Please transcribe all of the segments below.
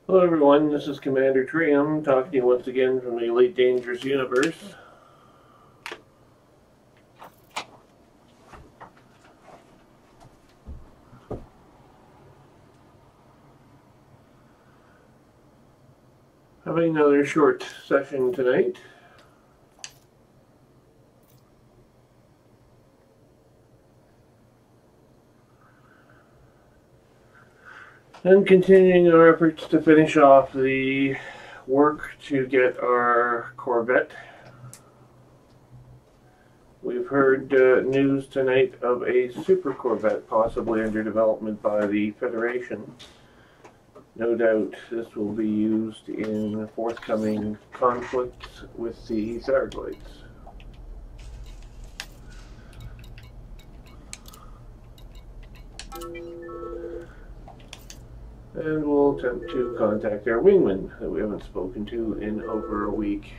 Hello everyone, this is Commander Trium talking to you once again from the Elite Dangerous universe. Having another short session tonight. And continuing our efforts to finish off the work to get our Corvette. We've heard news tonight of a super Corvette possibly under development by the Federation. No doubt this will be used in forthcoming conflicts with the Thargoids. And we'll attempt to contact our wingman that we haven't spoken to in over a week.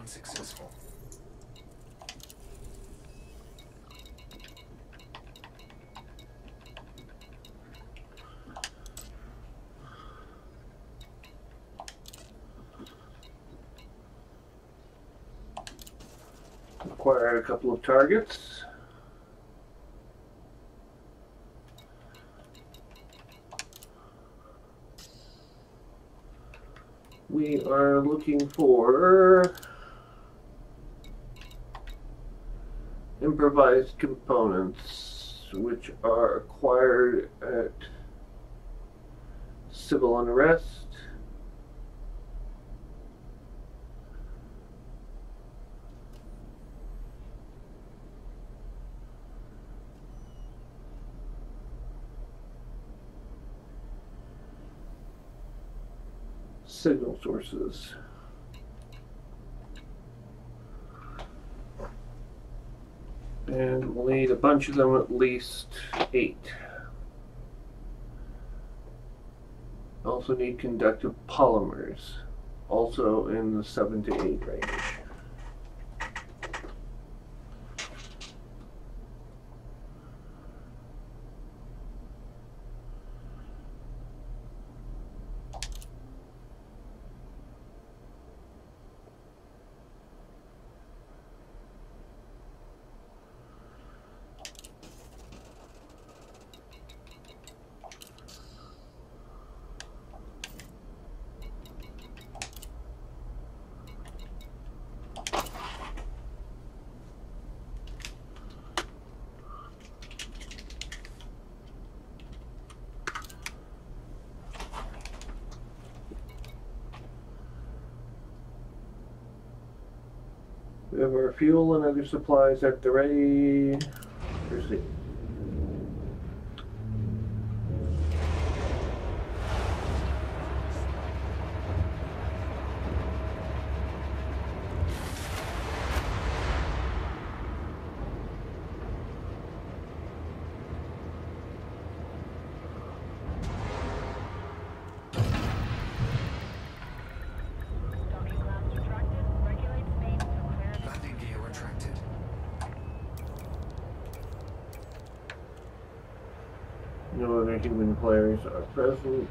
Successful. Acquired a couple of targets. We are looking for improvised components which are acquired at civil unrest. Signal sources. And we'll need a bunch of them, at least 8. Also need conductive polymers, also in the 7 to 8 range. We have our fuel and other supplies at the ready. Proceed. No other human players are present.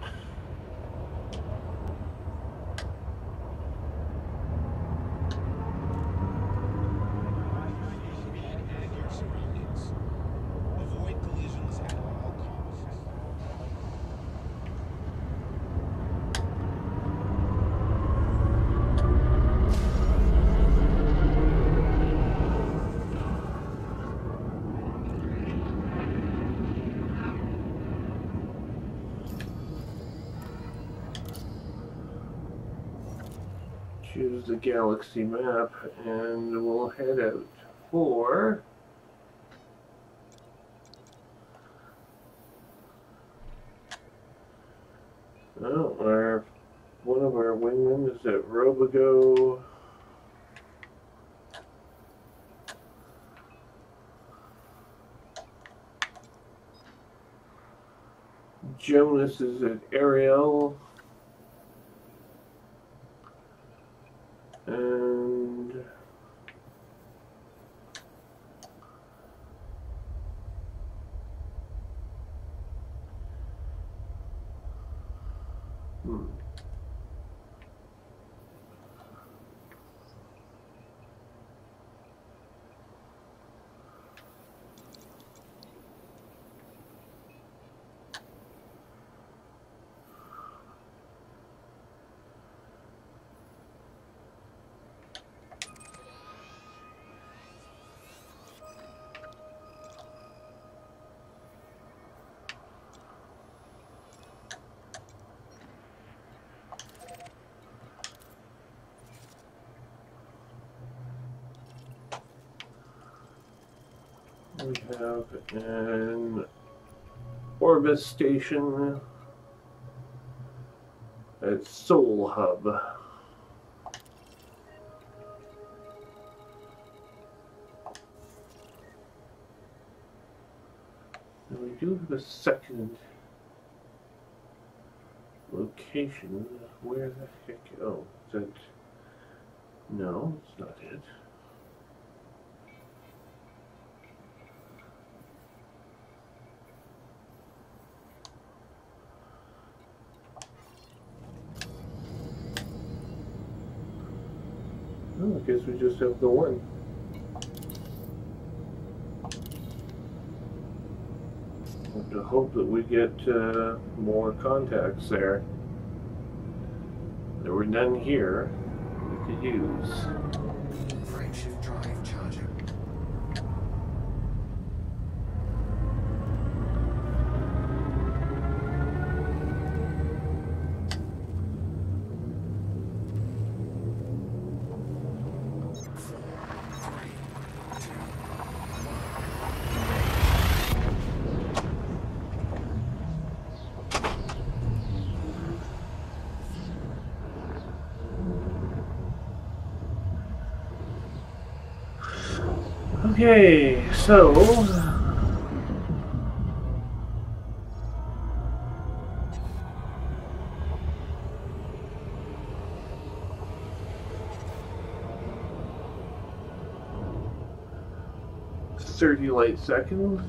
Choose the galaxy map and we'll head out for one of our wingmen is at Robigo. Jonas is at Ariel. And we have an Orbis station at Soul Hub. And we do have a second location. Where the heck? Oh, is that? No, it's not it. Oh, I guess we just have the one. Have to hope that we get more contacts there. There were none here we could use. Frameshift drive charging. Okay, so .30 light seconds.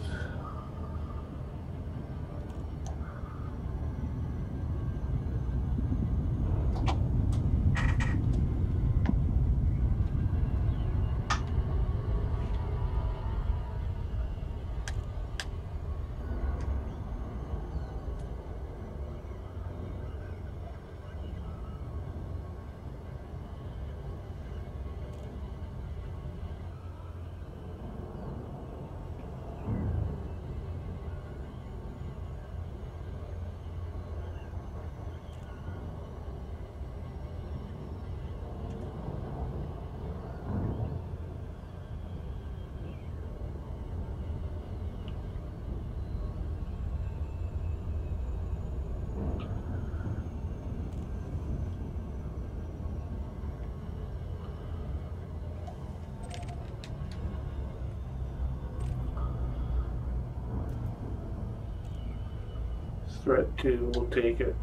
Threat 2, we'll take it.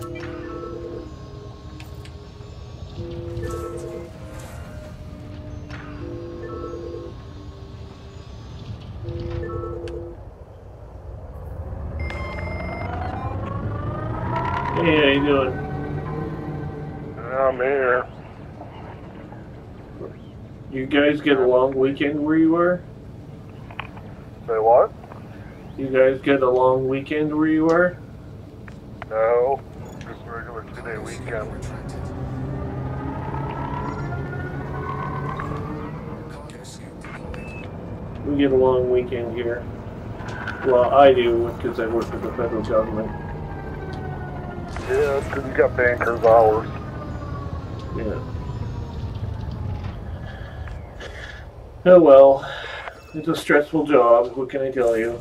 Hey, how you doing? I'm here. You guys get a long weekend where you are? Say what? You guys get a long weekend where you are? No, just a regular 2-day weekend. Retracted. Cargo suit deployed. We get a long weekend here. Well, I do, because I work with the federal government. Yeah, because you got banker's hours. Yeah. Oh well, it's a stressful job, what can I tell you?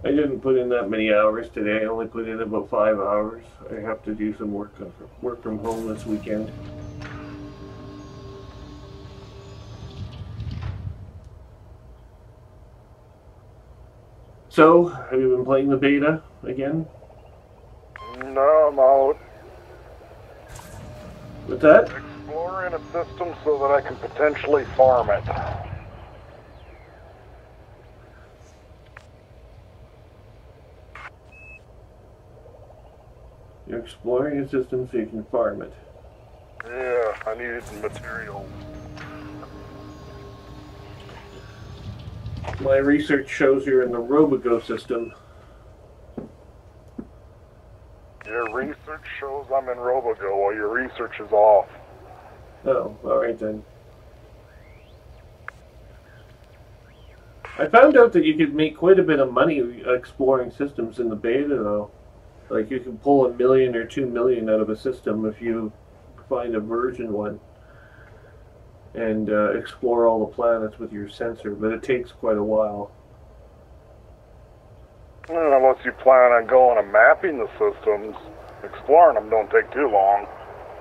I didn't put in that many hours today, I only put in about 5 hours. I have to do some work from home this weekend. So, have you been playing the beta again? No, I'm out What's that? exploring a system so that I can potentially farm it. You're exploring a system so you can farm it. Yeah, I needed materials. My research shows you're in the Robogo system. Your research shows I'm in Robogo while your research is off. Oh, alright then. I found out that you could make quite a bit of money exploring systems in the beta though. Like you can pull $1 million or $2 million out of a system if you find a version one. And explore all the planets with your sensor, but it takes quite a while. Unless you plan on going and mapping the systems, exploring them don't take too long.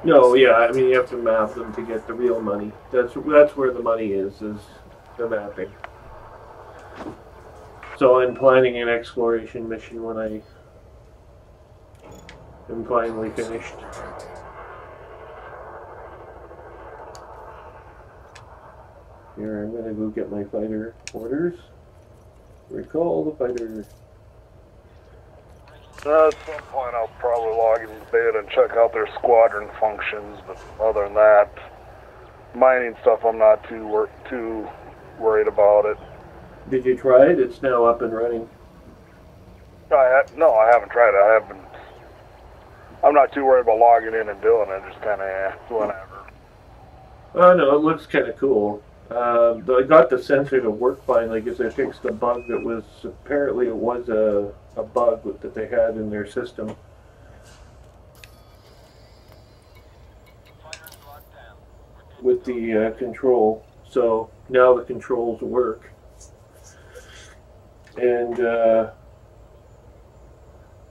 No, yeah, I mean you have to map them to get the real money. That's where the money is the mapping. So I'm planning an exploration mission when I am finally finished. Retracted. Here, I'm gonna go get my fighter orders. Recall the fighter. At some point I'll probably log into the beta and check out their squadron functions, but other than that, mining stuff I'm not too worried about it. Did you try it? It's now up and running. No, I haven't tried it. I'm not too worried about logging in and doing it, just kind of whenever. Oh no, it looks kind of cool. I got the sensor to work finally because I fixed a bug that was, apparently it was a bug that they had in their system. With the control. So now the controls work. And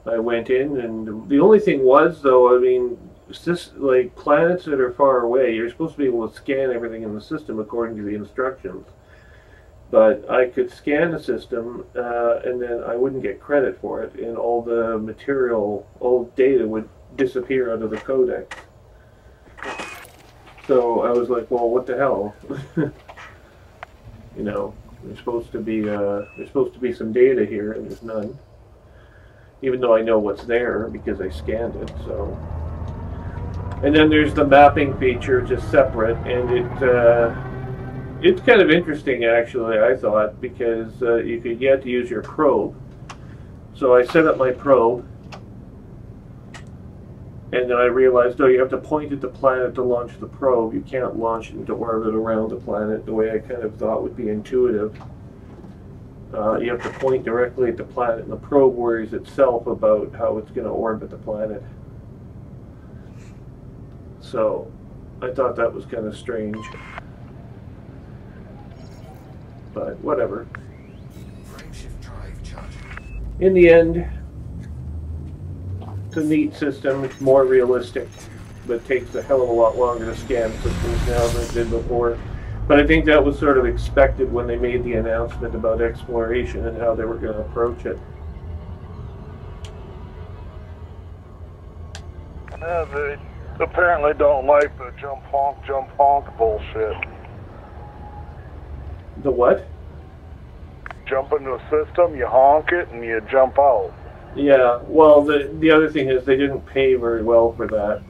I went in, and the only thing was, though, I mean, it's just like planets that are far away, you're supposed to be able to scan everything in the system according to the instructions. But I could scan the system, and then I wouldn't get credit for it, and all the material, all data would disappear out of the codex. So I was like, well, what the hell? You know, there's supposed to be some data here, and there's none. Even though I know what's there because I scanned it. So, and then there's the mapping feature, just separate, and it's kind of interesting actually. I thought, because you have to use your probe. So I set up my probe. And then I realized, oh, you have to point at the planet to launch the probe. You can't launch it into orbit around the planet the way I kind of thought would be intuitive. You have to point directly at the planet, and the probe worries itself about how it's going to orbit the planet. So, I thought that was kind of strange. But, whatever. Frameshift drive charging. In the end, it's a neat system. It's more realistic, but it takes a hell of a lot longer to scan systems now than it did before. But I think that was sort of expected when they made the announcement about exploration and how they were going to approach it. Yeah, they apparently don't like the jump honk bullshit. The what? Jump into a system, you honk it, and you jump out. Yeah, well, the other thing is they didn't pay very well for that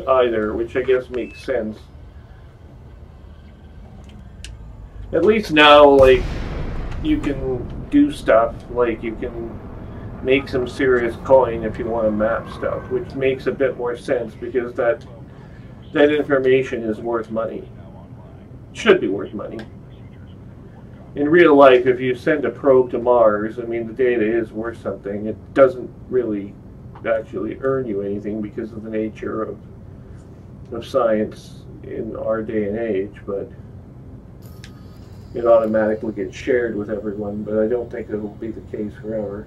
either, which I guess makes sense. At least now, like, you can do stuff, like you can make some serious coin if you want to map stuff, which makes a bit more sense because that information is worth money. Should be worth money. In real life, if you send a probe to Mars, I mean, the data is worth something. It doesn't really actually earn you anything because of the nature of science in our day and age, but it automatically gets shared with everyone, but I don't think it'll be the case forever.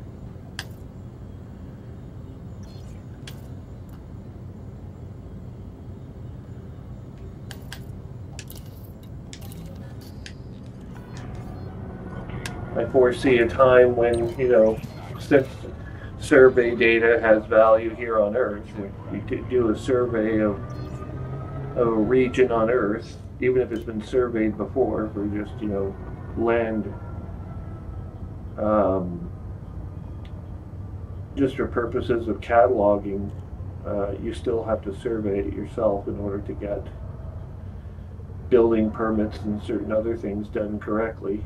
I foresee a time when, you know, since survey data has value here on Earth, if you do a survey of a region on Earth, even if it's been surveyed before for just, you know, land, just for purposes of cataloging, you still have to survey it yourself in order to get building permits and certain other things done correctly.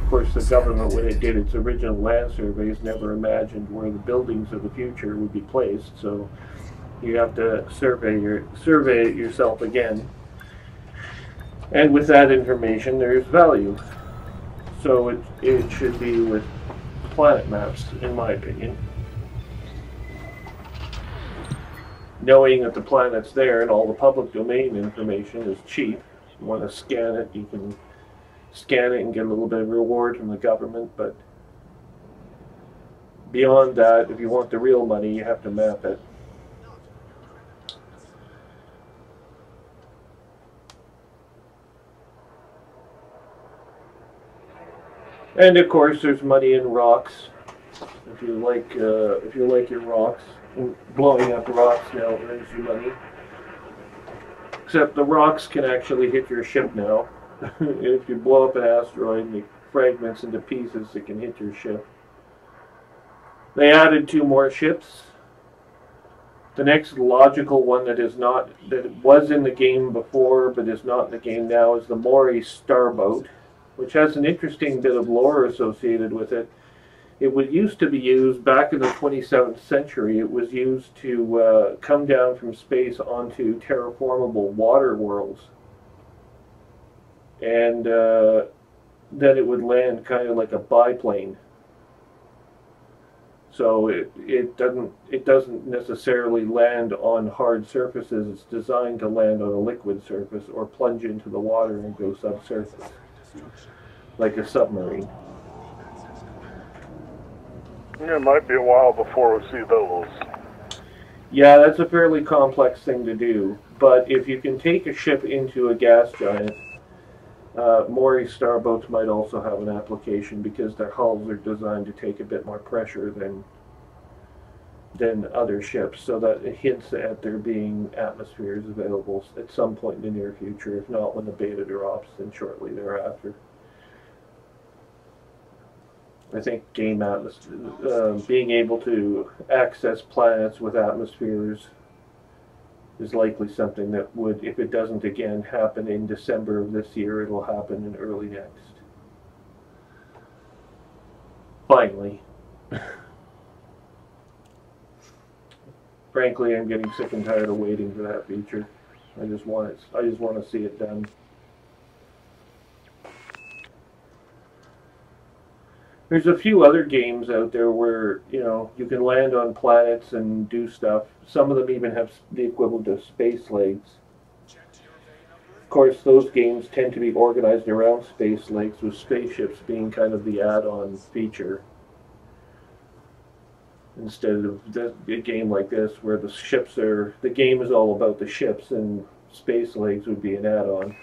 Of course, the government, when it did its original land surveys, never imagined where the buildings of the future would be placed, so you have to survey it yourself again. And with that information, there's value. So it should be with planet maps, in my opinion. Knowing that the planet's there and all the public domain information is cheap. You want to scan it, you can scan it and get a little bit of reward from the government, but beyond that, if you want the real money, you have to map it. And of course, there's money in rocks. If you like your rocks, blowing up rocks now earns you money. Except the rocks can actually hit your ship now. If you blow up an asteroid and it fragments into pieces, it can hit your ship. They added 2 more ships. The next logical one that was in the game before but is not in the game now is the Maury Starboat, which has an interesting bit of lore associated with it. It used to be used back in the 27th century. It was used to come down from space onto terraformable water worlds. And then it would land kind of like a biplane. So it doesn't necessarily land on hard surfaces. It's designed to land on a liquid surface or plunge into the water and go subsurface, like a submarine. It might be a while before we see those. Yeah, that's a fairly complex thing to do. But if you can take a ship into a gas giant, Maury starboats might also have an application because their hulls are designed to take a bit more pressure than other ships, so that it hints at there being atmospheres available at some point in the near future, if not when the beta drops, then shortly thereafter. I think being able to access planets with atmospheres is likely something that would, if it doesn't again happen in December of this year, it'll happen in early next. Finally. Frankly, I'm getting sick and tired of waiting for that feature. I just want to see it done. There's a few other games out there where, you know, you can land on planets and do stuff. Some of them even have the equivalent of space lakes. Of course, those games tend to be organized around space lakes, with spaceships being kind of the add-on feature. instead of a game like this where the game is all about the ships and Space Legs would be an add-on.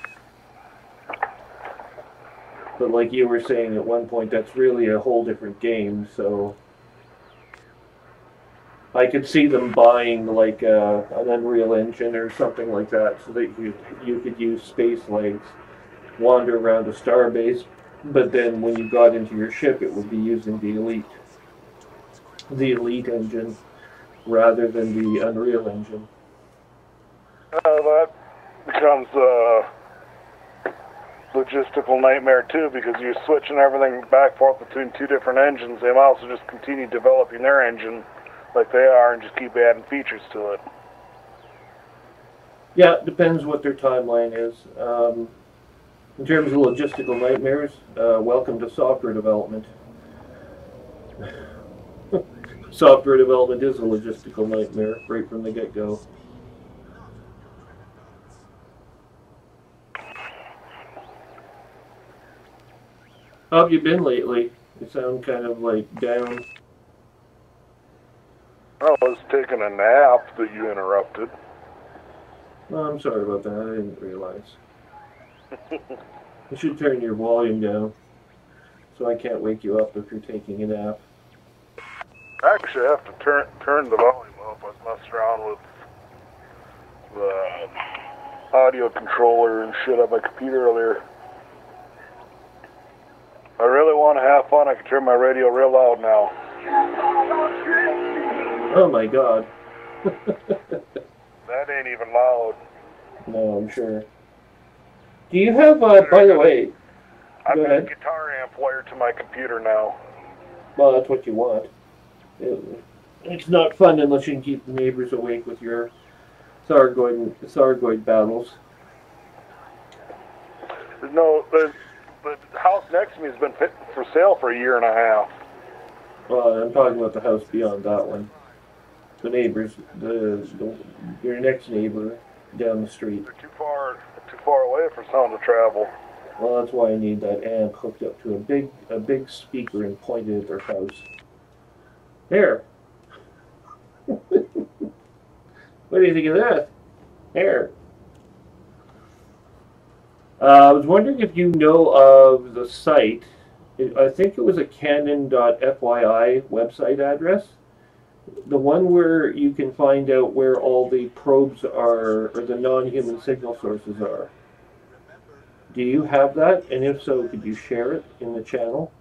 But like you were saying at one point, that's really a whole different game, so I could see them buying like an Unreal Engine or something like that so that you could use Space Legs, wander around a starbase, but then when you got into your ship it would be using the Elite engine rather than the Unreal Engine. That becomes a logistical nightmare too, because you're switching everything back and forth between two different engines. They might also just continue developing their engine like they are and just keep adding features to it. Yeah, it depends what their timeline is. In terms of logistical nightmares, welcome to software development. Software development is a logistical nightmare right from the get-go. How have you been lately? You sound kind of like down. I was taking a nap that you interrupted. Oh, I'm sorry about that. I didn't realize. You should turn your volume down so I can't wake you up if you're taking a nap. Actually, I have to turn the volume up. I was messing around with the audio controller and shit on my computer earlier. I really want to have fun. I can turn my radio real loud now. Oh my god. That ain't even loud. No, I'm sure. Do you have, by the way... I've Go got ahead. a guitar amp wired to my computer now. Well, that's what you want. It's not fun unless you can keep the neighbors awake with your Thargoid battles. No, the house next to me has been for sale for a year and a half. Well, I'm talking about the house beyond that one. The neighbors, your next neighbor down the street. They're too far away for sound to travel. Well, that's why I need that amp hooked up to a big speaker and pointed at their house. There. What do you think of that? There. I was wondering if you know of the site. I think it was a canon.fyi website address. The one where you can find out where all the probes are, or the non-human signal sources are. Do you have that? And if so, could you share it in the channel?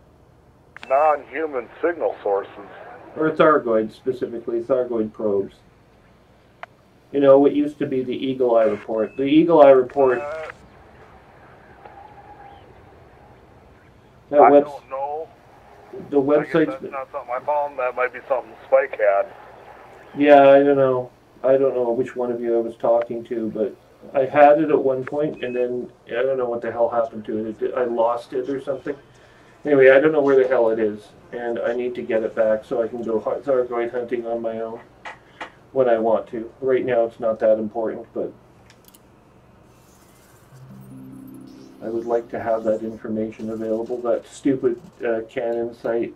Non-human signal sources. Or Thargoid, specifically, Thargoid probes. You know, what used to be the Eagle Eye report. The Eagle Eye report... I don't know. The website... That's not something I found. That might be something Spike had. Yeah, I don't know. I don't know which one of you I was talking to, but I had it at one point, and then I don't know what the hell happened to it. I lost it or something. Anyway, I don't know where the hell it is, and I need to get it back so I can go Thargoid hunting on my own when I want to. Right now it's not that important, but I would like to have that information available. That stupid Canon site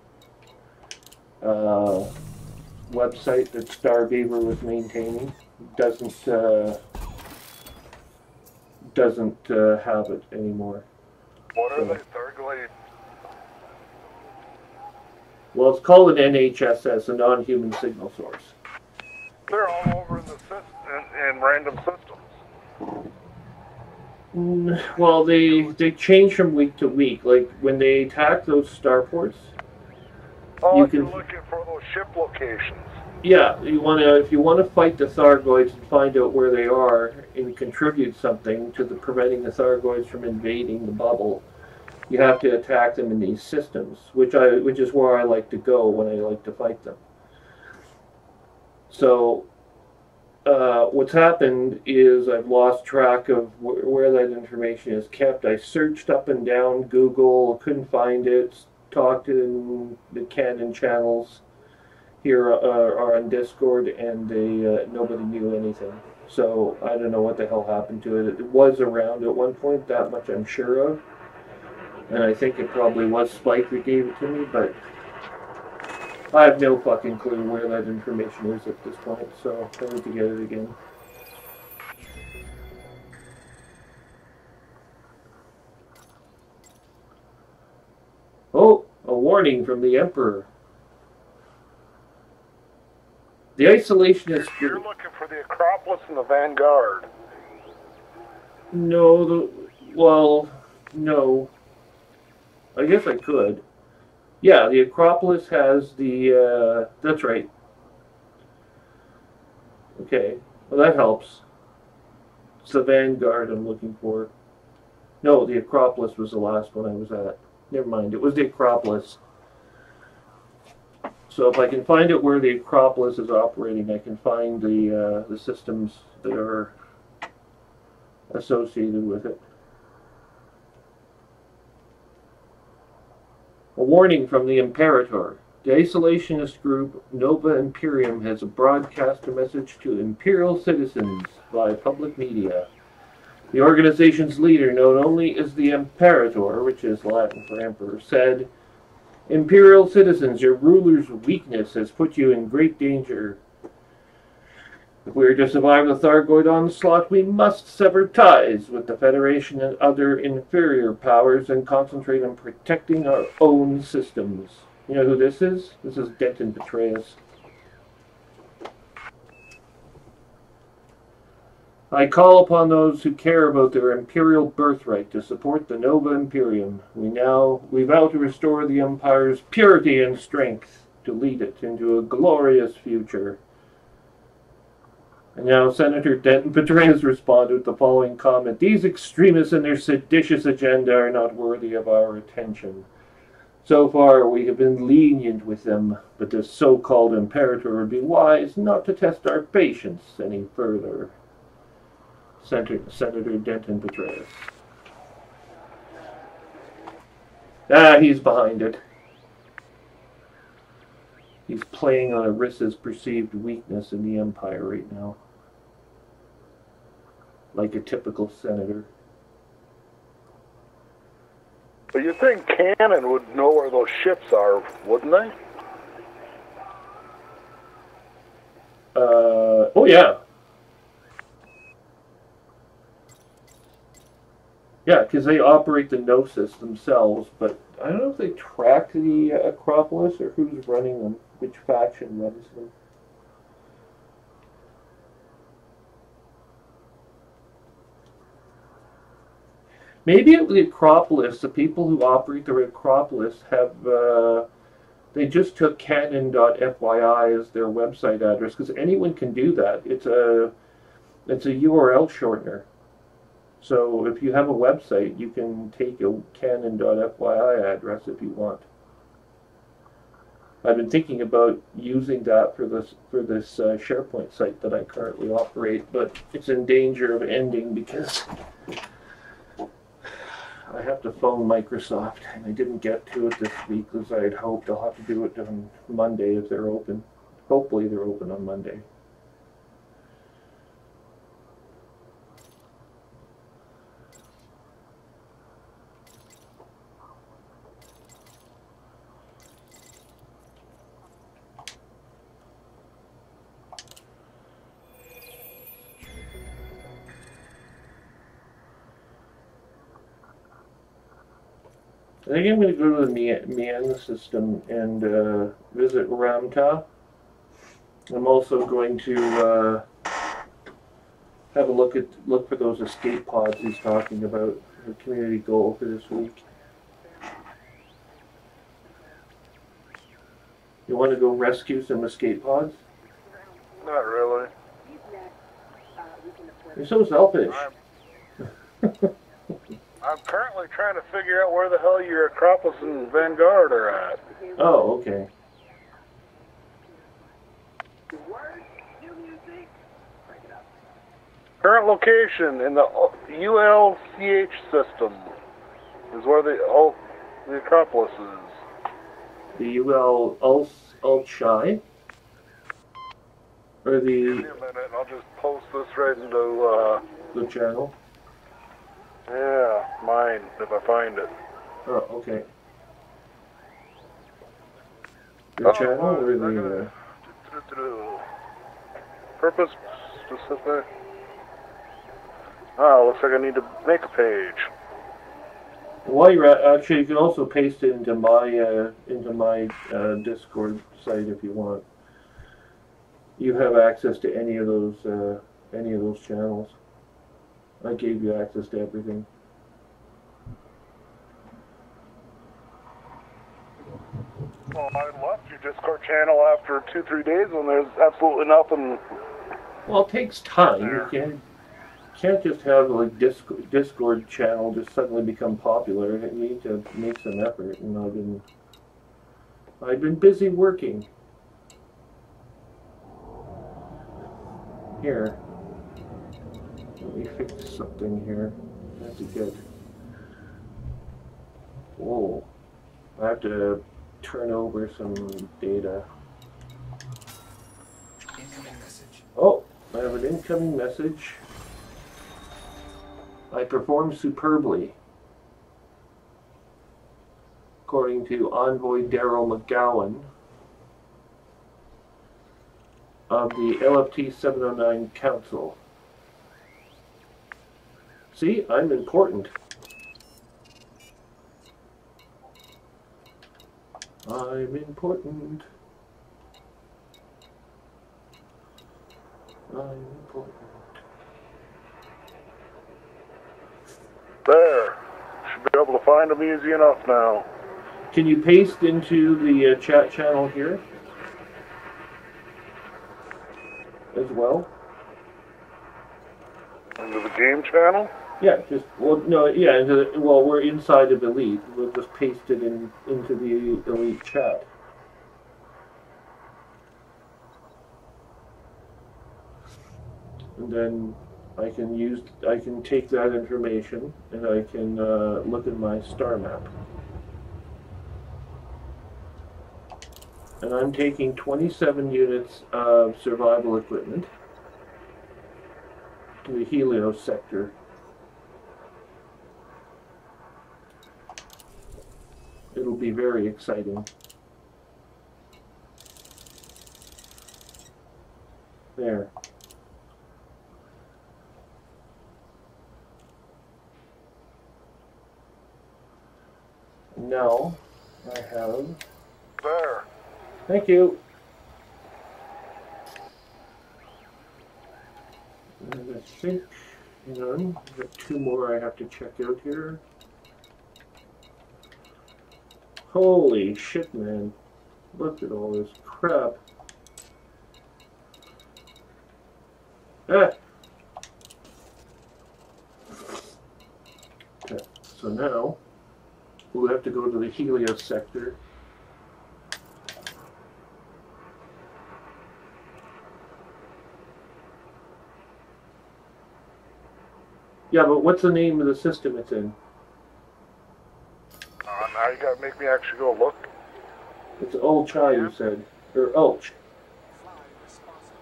website that Starbeaver was maintaining doesn't have it anymore. What are they? Thargoid? Well, it's called an NHSS, a non-human signal source. They're all over in the in random systems. Well, they change from week to week. Like when they attack those starports, you're looking for those ship locations. Yeah, if you want to fight the Thargoids and find out where they are and contribute something to preventing the Thargoids from invading the bubble, you have to attack them in these systems, which is where I like to go when I like to fight them. So what's happened is I've lost track of where that information is kept. I searched up and down Google, couldn't find it, talked in the Canon channels here are on Discord, and nobody knew anything. So I don't know what the hell happened to it. It was around at one point, that much I'm sure of. And I think it probably was Spike that gave it to me, but I have no fucking clue where that information is at this point, so I need to get it again. Oh, a warning from the Emperor. The isolationist... You're looking for the Acropolis and the Vanguard. No, well, no. I guess I could. Yeah, the Acropolis has the, that's right. Okay, well that helps. It's the Vanguard I'm looking for. No, the Acropolis was the last one I was at. Never mind, it was the Acropolis. So if I can find it where the Acropolis is operating, I can find the systems that are associated with it. A warning from the Imperator. The isolationist group Nova Imperium has broadcast a message to Imperial citizens via public media. The organization's leader, known only as the Imperator, which is Latin for emperor, said, "Imperial citizens, your ruler's weakness has put you in great danger. If we are to survive the Thargoid onslaught, we must sever ties with the Federation and other inferior powers and concentrate on protecting our own systems." You know who this is? This is Denton Petraeus. I call upon those who care about their imperial birthright to support the Nova Imperium. We vow to restore the Empire's purity and strength, to lead it into a glorious future. And now Senator Denton Petraeus responded with the following comment: "These extremists and their seditious agenda are not worthy of our attention. So far we have been lenient with them, but this so-called Imperator would be wise not to test our patience any further." Senator Denton Petraeus. Ah, he's behind it. He's playing on Arissa's perceived weakness in the Empire right now. Like a typical senator. But you'd think Cannon would know where those ships are, wouldn't they? Oh yeah. Yeah, because they operate the Gnosis themselves, but I don't know if they track the Acropolis or who's running them, which faction runs them. Maybe at the Acropolis, the people who operate the Acropolis have, they just took canon.fyi as their website address, because anyone can do that. It's a URL shortener. So if you have a website, you can take a canon.fyi address if you want. I've been thinking about using that for this SharePoint site that I currently operate, but it's in danger of ending because I have to phone Microsoft, and I didn't get to it this week as I had hoped. I'll have to do it on Monday if they're open. Hopefully they're open on Monday. I think I'm going to go to the Mian system and visit Ramta. I'm also going to have a look for those escape pods he's talking about. The community goal for this week. You want to go rescue some escape pods? Not really. You're so selfish. I'm currently trying to figure out where the hell your Acropolis and Vanguard are at. Oh, okay. Current location in the ULCH system is where the Acropolis is. The UL-Ulchai? Or Give me a minute, I'll just post this right into the channel? Yeah, mine, if I find it. Oh, okay. The channel or the... Purpose specific. Oh, looks like I need to make a page. While you're at, actually, you can also paste it into my Discord site if you want. You have access to any of those channels. I gave you access to everything. Well, I left your Discord channel after 2-3 days when there's absolutely nothing. Well, it takes time. You can't just have like Discord channel just suddenly become popular. You need to make some effort, and I've been busy working. Here, let me fix something here. I have to get. Whoa, I have to turn over some data. Incoming message. Oh, I have an incoming message. I performed superbly, according to Envoy Daryl McGowan of the LFT 709 Council. See, I'm important. I'm important. I'm important. There. Should be able to find them easy enough now. Can you paste into the chat channel here as well? Into the game channel? Yeah, just, well, no, yeah, well, we're inside of Elite. We'll just paste it into the Elite chat. And then I can take that information and I can look at my star map. And I'm taking 27 units of survival equipment to the Helios sector. It'll be very exciting. There. Now I have. There. Thank you. And I think, hang on, I've got 2 more I have to check out here. Holy shit, man. Look at all this crap. Ah! Okay, so now we'll have to go to the Helios sector. Yeah, but what's the name of the system it's in? Now you gotta make me actually go look. It's Ulchai, you said. Or Ulch.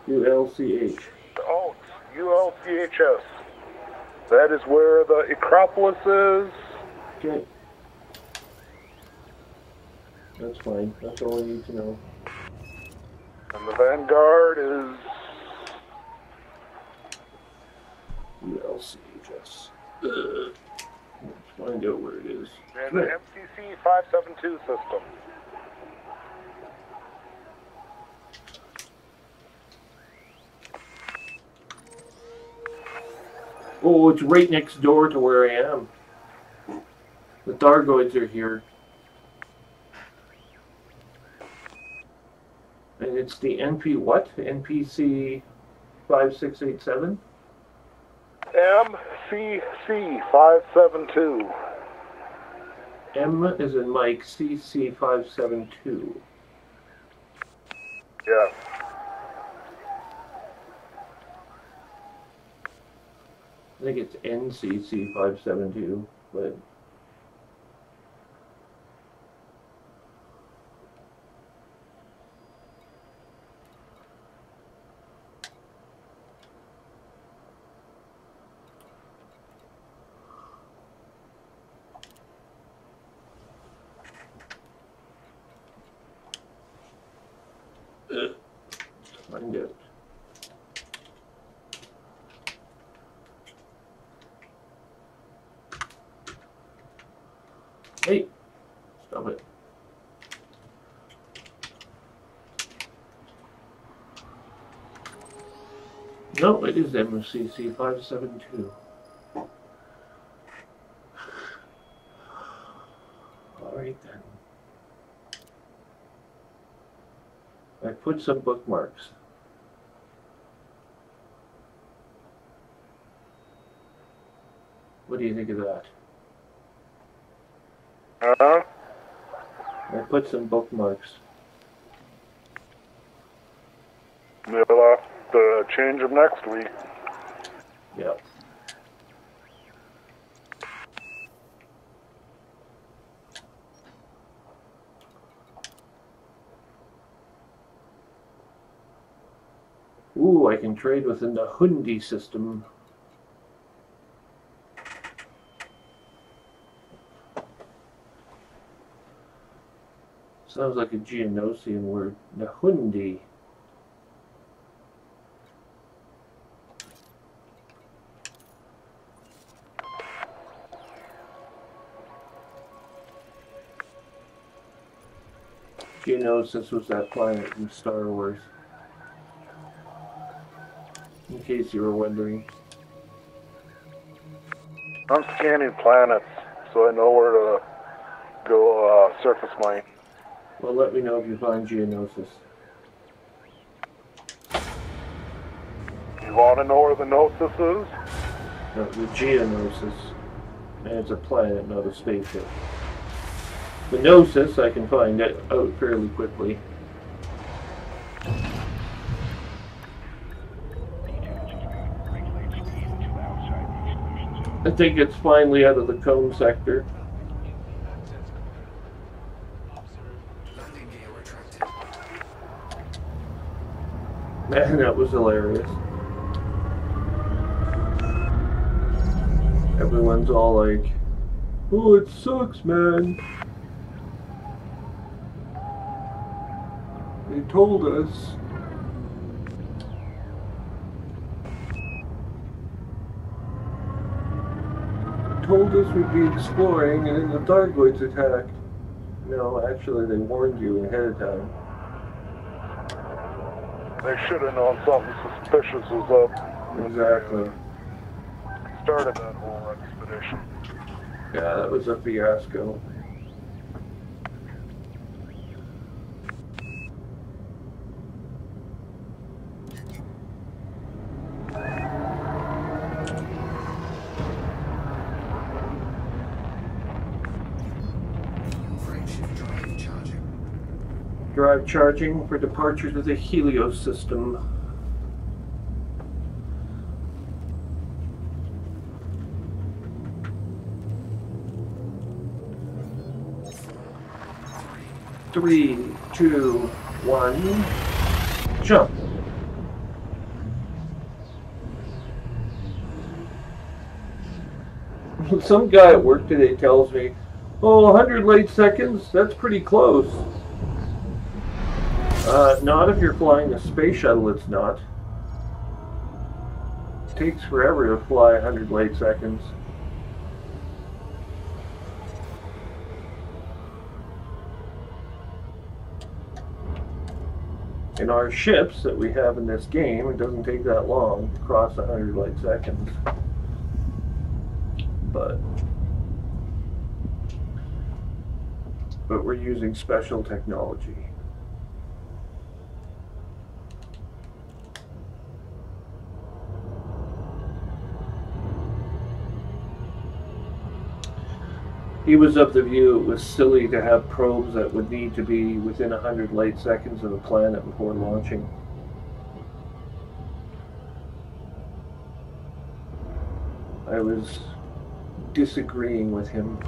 U-L-C-H. Oh, ULCHS. That is where the Acropolis is. Okay. That's fine. That's all I need to know. And the Vanguard is... U-L-C-H-S. Let's find out where it is. And the MCC 572 system. Oh, it's right next door to where I am. The Thargoids are here. And it's the NP what? NPC 5687? MCC 572. M is in Mike, CC 572. Yes. I think it's NCC 572, but find out. Hey, stop it. No, it is MCC 572. Alright then. I put some bookmarks. What do you think of that? I put some bookmarks. We'll have to change them next week. Yeah. Ooh, I can trade within the Hundi system. Sounds like a Geonosian word. Nahundi. Geonosis was that planet in Star Wars. In case you were wondering. I'm scanning planets, so I know where to go surface mine. Well, let me know if you find Geonosis. You want to know where the Gnosis is? No, the Geonosis. And it's a planet, not a spaceship. The Gnosis, I can find it out fairly quickly. I think it's finally out of the cone sector. Landing gear retracted. Man, that was hilarious. Everyone's all like, "Oh, it sucks, man. They told us." Told us we'd be exploring, and then the Thargoids attacked. No, actually, they warned you ahead of time. They should have known something suspicious was up. Exactly. Started that whole expedition. Yeah, that was a fiasco. Frameshift drive charging. Drive charging for departure to the Helios system. Three, two, one, jump. Some guy at work today tells me, "Oh, 100 light seconds? That's pretty close." Not if you're flying a space shuttle, it's not. It takes forever to fly 100 light seconds. In our ships that we have in this game, it doesn't take that long to cross 100 light seconds. But we're using special technology. He was of the view it was silly to have probes that would need to be within 100 light seconds of a planet before launching. I was disagreeing with him.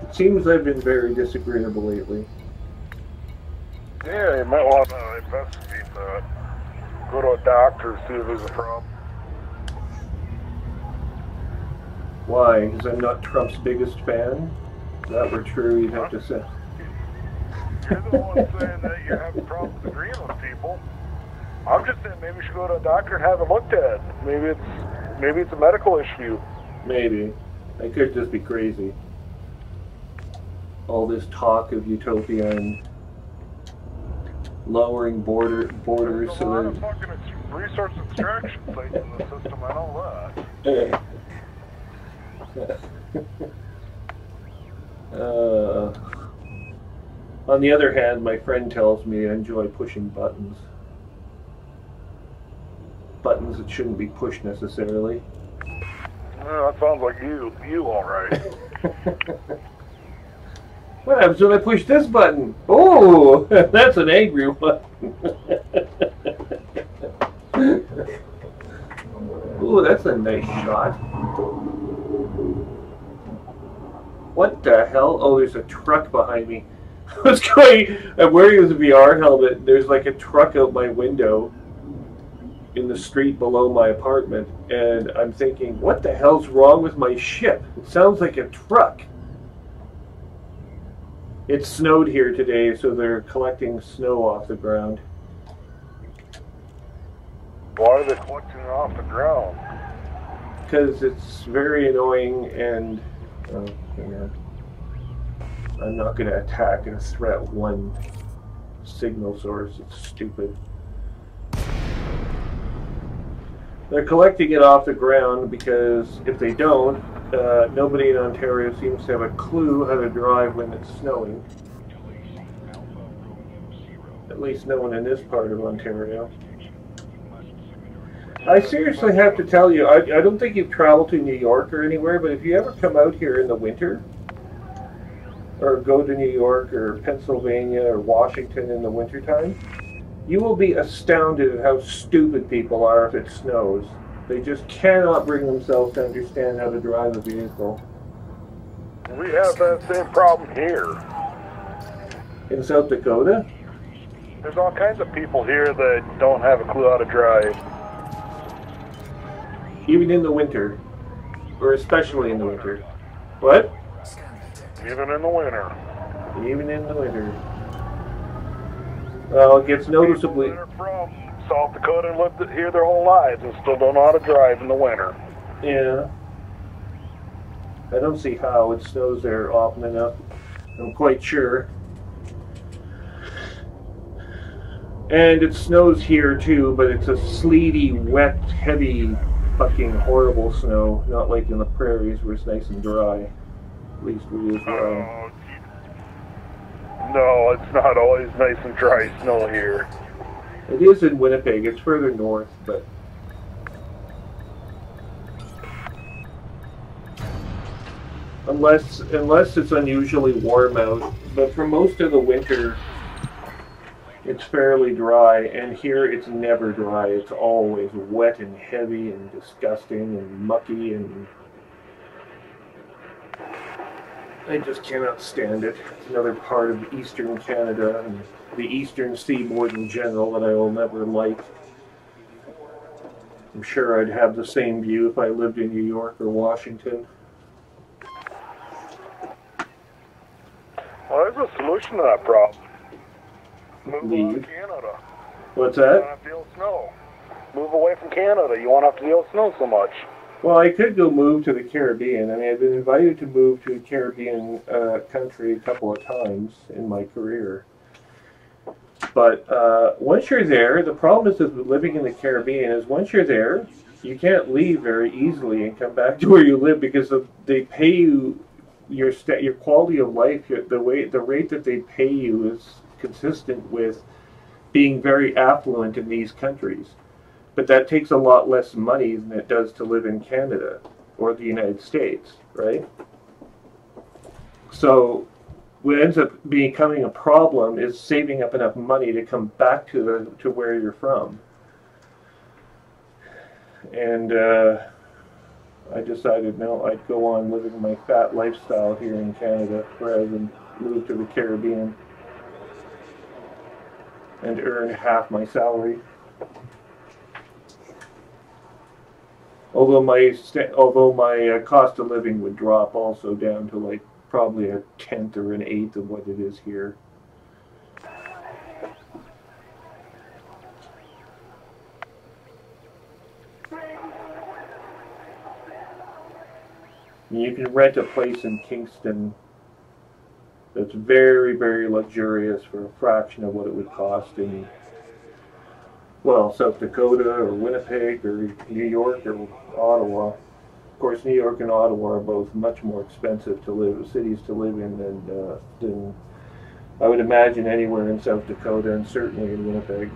It seems I've been very disagreeable lately. Yeah, you might want to investigate that. Go to a doctor, see if there's a problem. Why? Because I'm not Trump's biggest fan? If that were true, you'd have to say. You're the one saying that you have problems agreeing with people. I'm just saying maybe you should go to a doctor and have it looked at. Maybe it's a medical issue. Maybe. I could just be crazy. All this talk of utopia and lowering borders There's a so lot of that... fucking resource extraction sites in the system, I know that. On the other hand, my friend tells me I enjoy pushing buttons. Buttons that shouldn't be pushed necessarily. Yeah, that sounds like you alright. What happens when I push this button? Oh, that's an angry button. Ooh, that's a nice shot. What the hell? Oh, there's a truck behind me. I'm wearing this VR helmet. There's like a truck out my window in the street below my apartment, and I'm thinking, what the hell's wrong with my ship? It sounds like a truck. It snowed here today, so they're collecting snow off the ground. Why are they collecting it off the ground? Because it's very annoying, and yeah. I'm not going to attack and threat one signal source. It's stupid. They're collecting it off the ground because if they don't, nobody in Ontario seems to have a clue how to drive when it's snowing. At least no one in this part of Ontario. I seriously have to tell you, I don't think you've traveled to New York or anywhere, but if you ever come out here in the winter, or go to New York or Pennsylvania or Washington in the wintertime, you will be astounded at how stupid people are if it snows. They just cannot bring themselves to understand how to drive a vehicle. We have that same problem here. In South Dakota? There's all kinds of people here that don't have a clue how to drive. Even in the winter. Or especially in the winter. What? Even in the winter. Even in the winter. Well, it gets noticeably... People that are from South Dakota and lived here their whole lives and still don't know how to drive in the winter. Yeah. I don't see how. It snows there often enough. I'm quite sure. And it snows here too, but it's a sleety, wet, heavy, fucking horrible snow. Not like in the prairies where it's nice and dry. At least it is where I am. No, it's not always nice and dry snow here. It is in Winnipeg. It's further north, but... Unless it's unusually warm out. But for most of the winter, it's fairly dry. And here it's never dry. It's always wet and heavy and disgusting and mucky and... I just cannot stand it. It's another part of eastern Canada and the eastern seaboard in general that I will never like. I'm sure I'd have the same view if I lived in New York or Washington. Well, there's a solution to that problem. Move Leave. out of Canada. What's You don't that? have to deal with snow. Move away from Canada. You won't have to deal with snow so much. Well, I could go move to the Caribbean. I mean, I've been invited to move to a Caribbean country a couple of times in my career. But once you're there, the problem is with living in the Caribbean is once you're there, you can't leave very easily and come back to where you live because they pay you your quality of life. The rate that they pay you is consistent with being very affluent in these countries. But that takes a lot less money than it does to live in Canada or the United States, right? So what ends up becoming a problem is saving up enough money to come back to where you're from. And I decided, no, I'd go on living my fat lifestyle here in Canada rather than move to the Caribbean and earn half my salary. although my cost of living would drop also down to like probably a tenth or an eighth of what it is here. You can rent a place in Kingston that's very, very luxurious for a fraction of what it would cost in, well, South Dakota or Winnipeg or New York or Ottawa. Of course, New York and Ottawa are both much more expensive to live, cities to live in than I would imagine anywhere in South Dakota, and certainly in Winnipeg.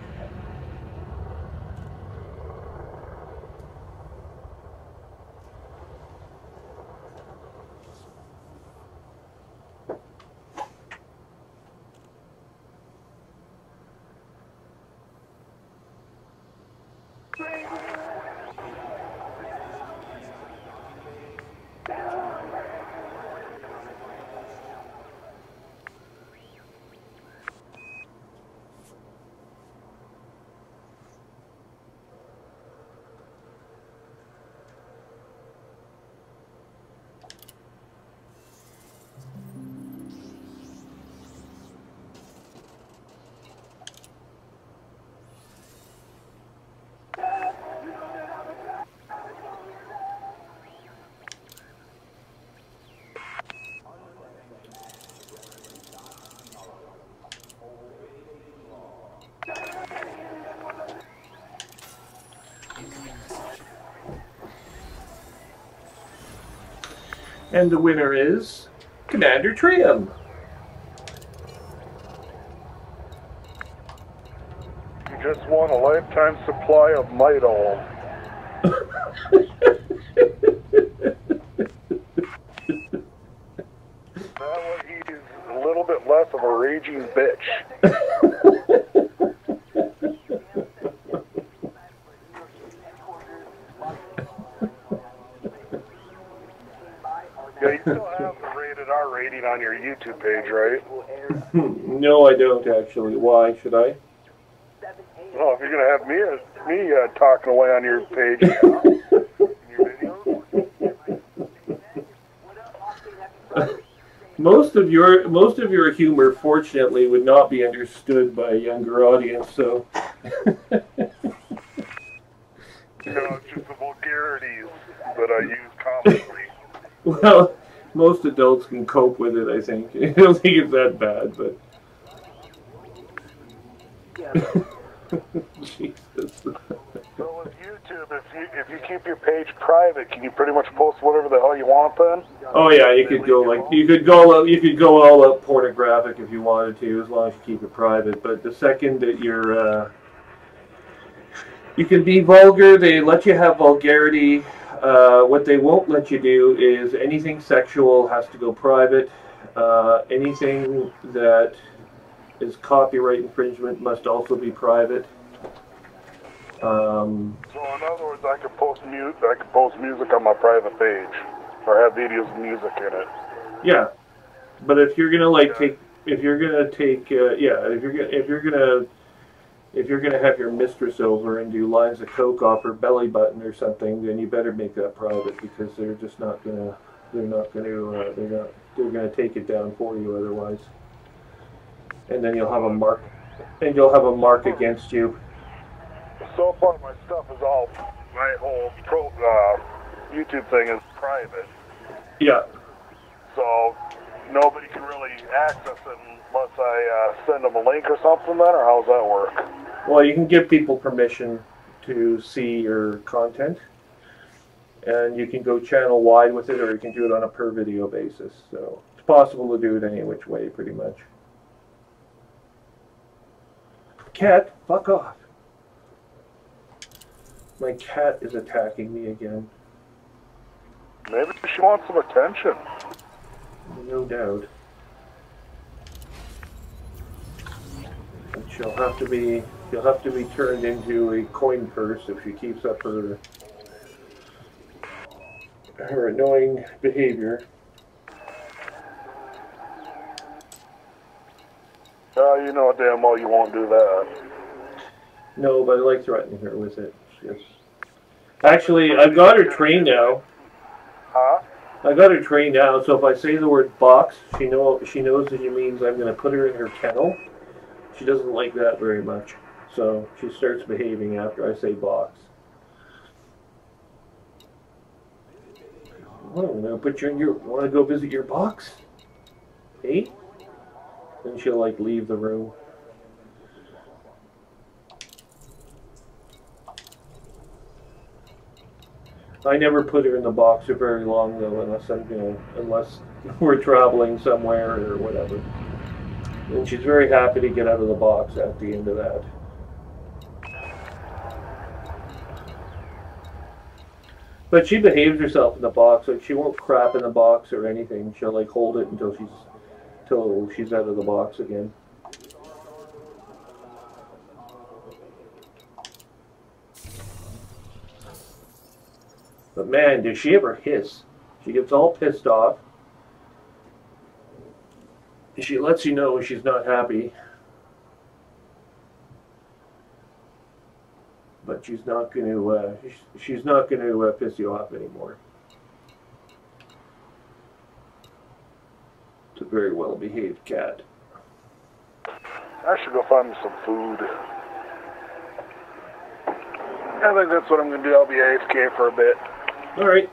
And the winner is Commander Trium. You just won a lifetime supply of Midol. That way he's a little bit less of a raging bitch. Yeah, you still have the rated R rating on your YouTube page, right? No, I don't actually. Why should I? Well, if you're gonna have me talking away on your page, in your videos. Most of your humor, fortunately, would not be understood by a younger audience. So, It's just the vulgarities that I use commonly. well, most adults can cope with it. I think. I don't think it's that bad, but. Jesus. So with YouTube, if you keep your page private, can you pretty much post whatever the hell you want then? Oh yeah, you could go all out pornographic if you wanted to, as long as you keep it private. But the second that you can be vulgar, they let you have vulgarity. What they won't let you do is anything sexual has to go private. Anything that is copyright infringement must also be private. So in other words, I could post music on my private page, or have videos of music in it. Yeah, but if you're gonna if you're gonna have your mistress over and do lines of coke off her belly button or something, then you better make that private, because they're just not gonna they're gonna take it down for you otherwise, and then you'll have a mark against you. So far, my whole YouTube thing is private. Yeah. So nobody can really access it unless I send them a link or something then, or how's that work? Well, you can give people permission to see your content, and you can go channel wide with it, or you can do it on a per video basis. So it's possible to do it any which way, pretty much. Cat, fuck off. My cat is attacking me again. Maybe she wants some attention. No doubt. But she'll have to be turned into a coin purse if she keeps up her annoying behavior. You know damn well you won't do that. No, but I like threatening her with it. Actually, I've got her trained now. Huh? I got her trained now, so if I say the word box, she knows that it means I'm going to put her in her kennel. She doesn't like that very much, so she starts behaving after I say box. Oh, I'm going to put you in your. Want to go visit your box? Hey? Then she'll like leave the room. I never put her in the box for very long though, unless we're traveling somewhere or whatever. And she's very happy to get out of the box at the end of that. But she behaves herself in the box. Like she won't crap in the box or anything. She'll like hold it until she's out of the box again. But man, does she ever hiss? She gets all pissed off. She lets you know when she's not happy. But she's not going to piss you off anymore. It's a very well behaved cat. I should go find me some food. I think that's what I'm going to do. I'll be AFK for a bit. All right.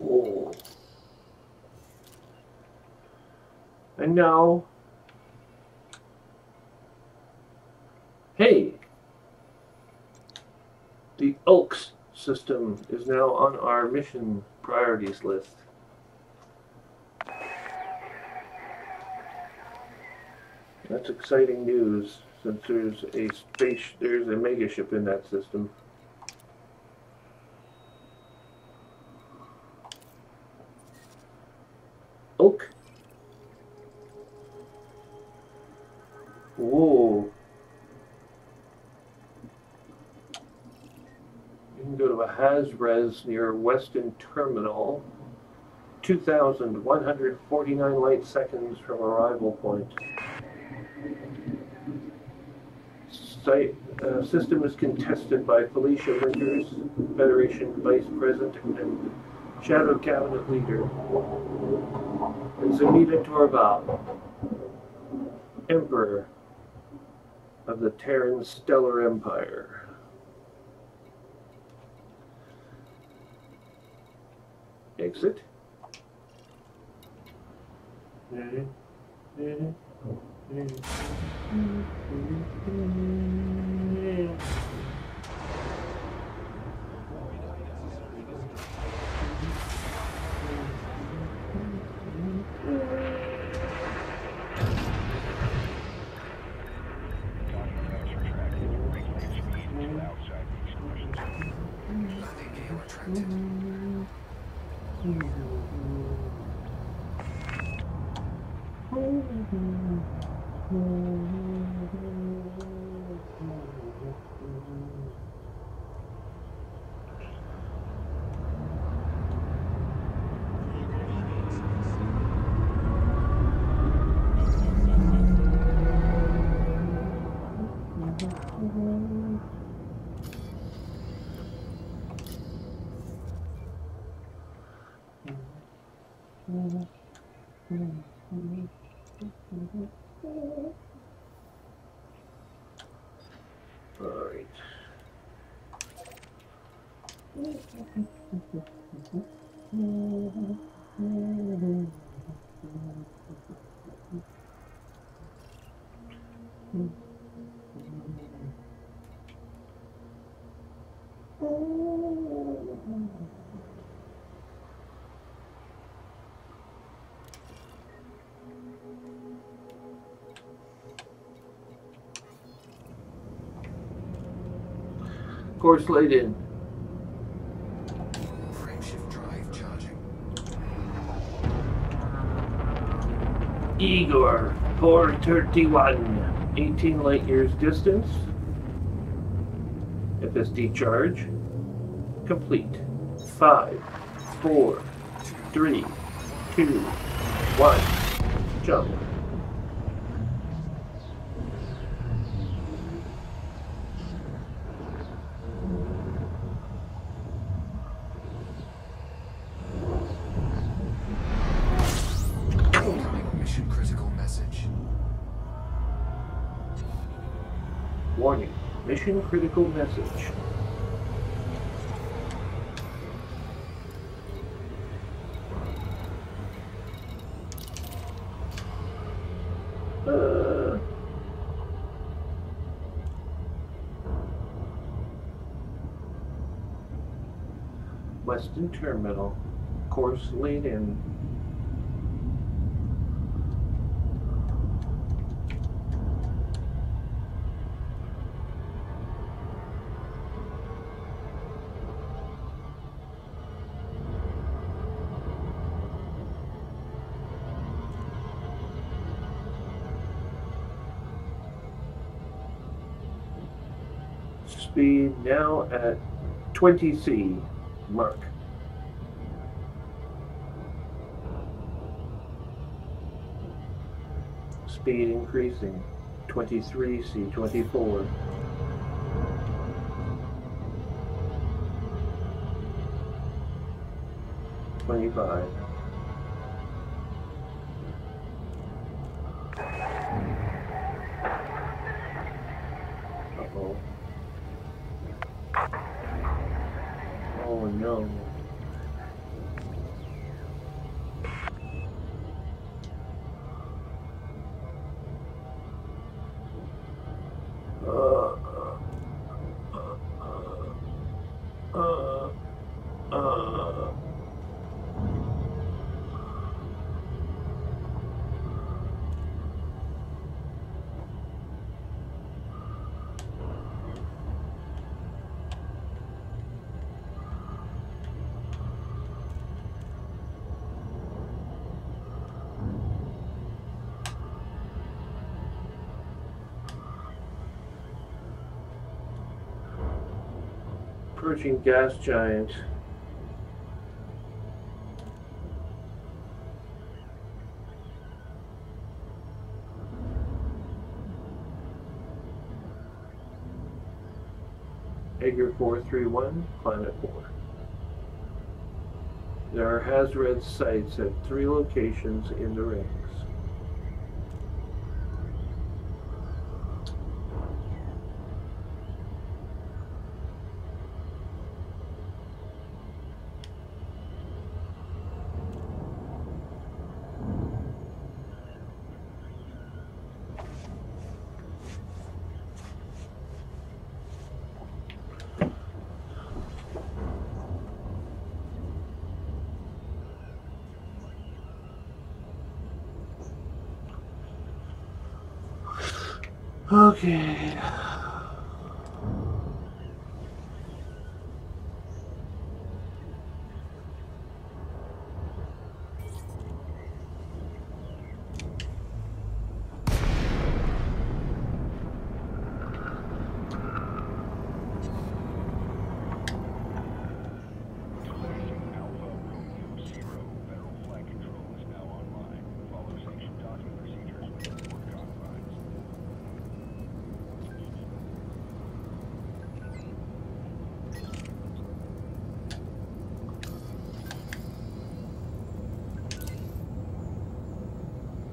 Oh. And now, hey, the Oaks system is now on our mission priorities list. That's exciting news, since there's a megaship in that system. Oak. Whoa. You can go to a Has-Res near Weston Terminal. 2,149 light seconds from arrival point. System is contested by Felicia Winters, Federation Vice President and Shadow Cabinet Leader, and Zemita Torval, Emperor of the Terran Stellar Empire. Exit. Landing gear retracted. All right. Course laid in. Frameshift drive charging. Igor, 431, 18 light years distance. FSD charge complete. 5, 4, 3, 2, 1. Jump. Mission critical message. Warning. Mission critical message. Weston Terminal. Course laid in. Speed now at 20C mark. Speed increasing. 23C, 24. $25. Uh-oh. Oh no. Approaching gas giant. Edgar 431, Planet 4. There are Hazred sites at 3 locations in the rings. Okay.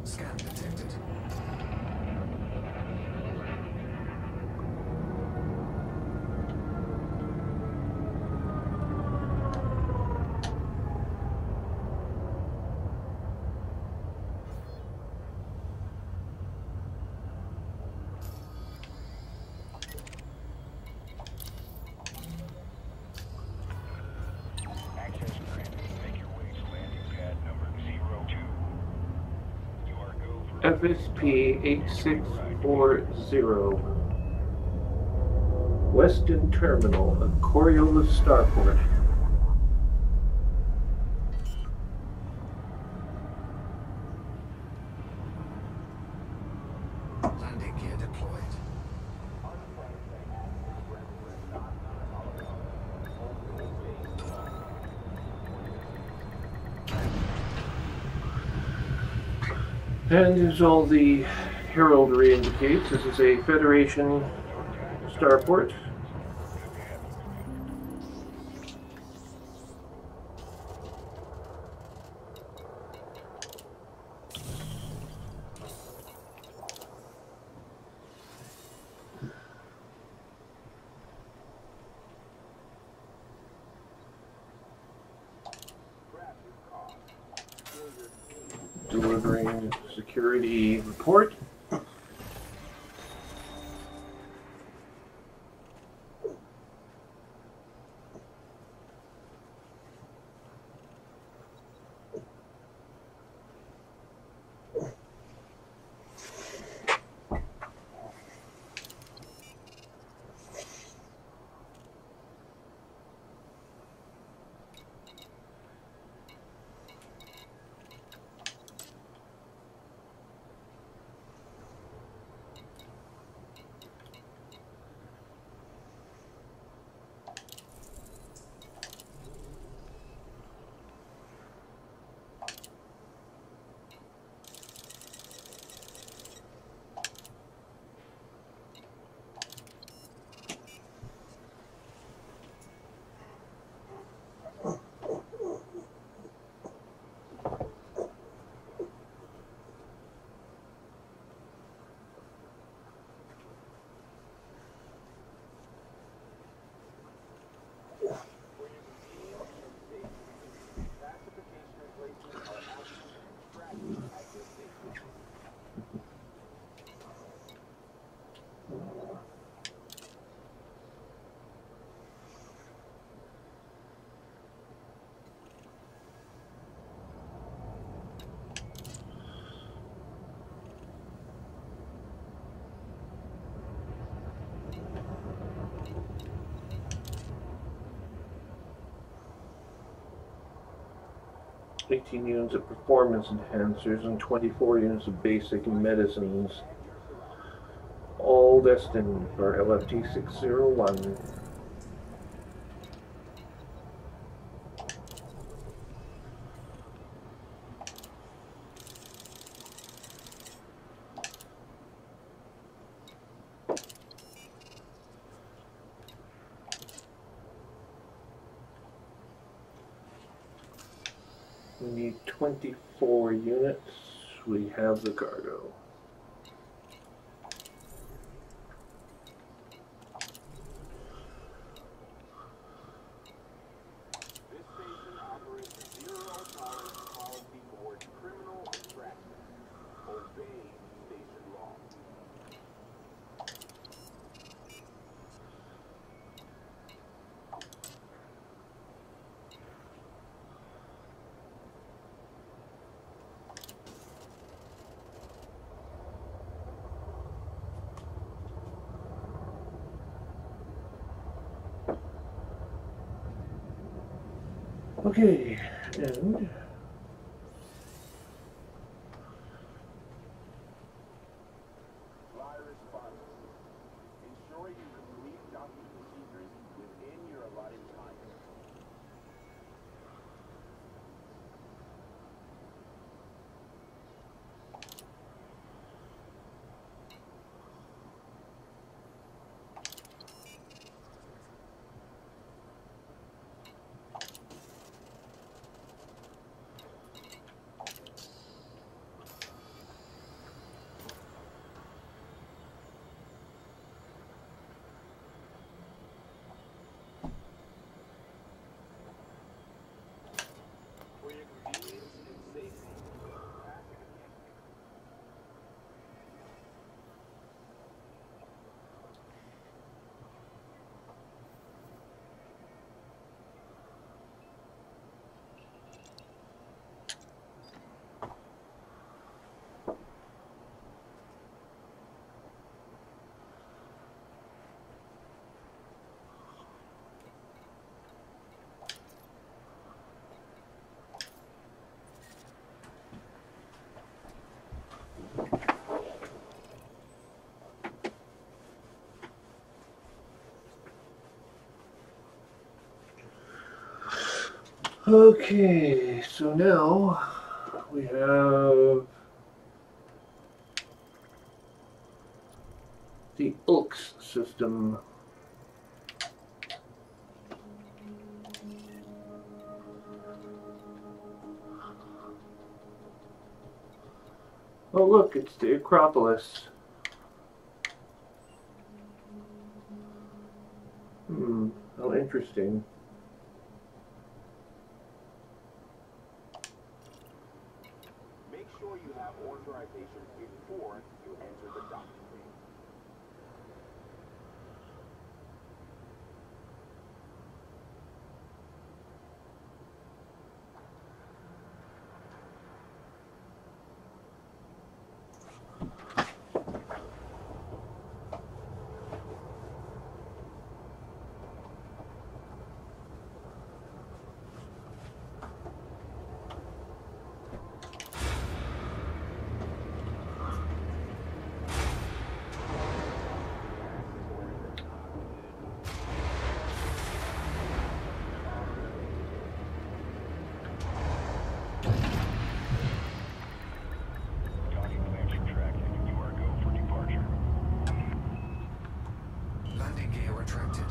Scan detected. Access granted. Make your way to landing pad number 02. You are go for FSP 8640. Weston Terminal, a Coriolis starport. Landing gear deployed. And as all the heraldry indicates, this is a Federation starport. Delivering security report. Eighteen units of performance enhancers and 24 units of basic medicines, all destined for LFT 601. We need 24 units. We have the cargo. This station operates zero tolerance policy toward criminal attraction. Obey station law. Okay, and Fly responses. Ensure you complete docking procedures within your allotted time. For your convenience and safety, okay, so now we have the ULX system. Oh look, it's the Acropolis. How interesting. make sure you have authorization before you enter the docking bay. Landing gear retracted.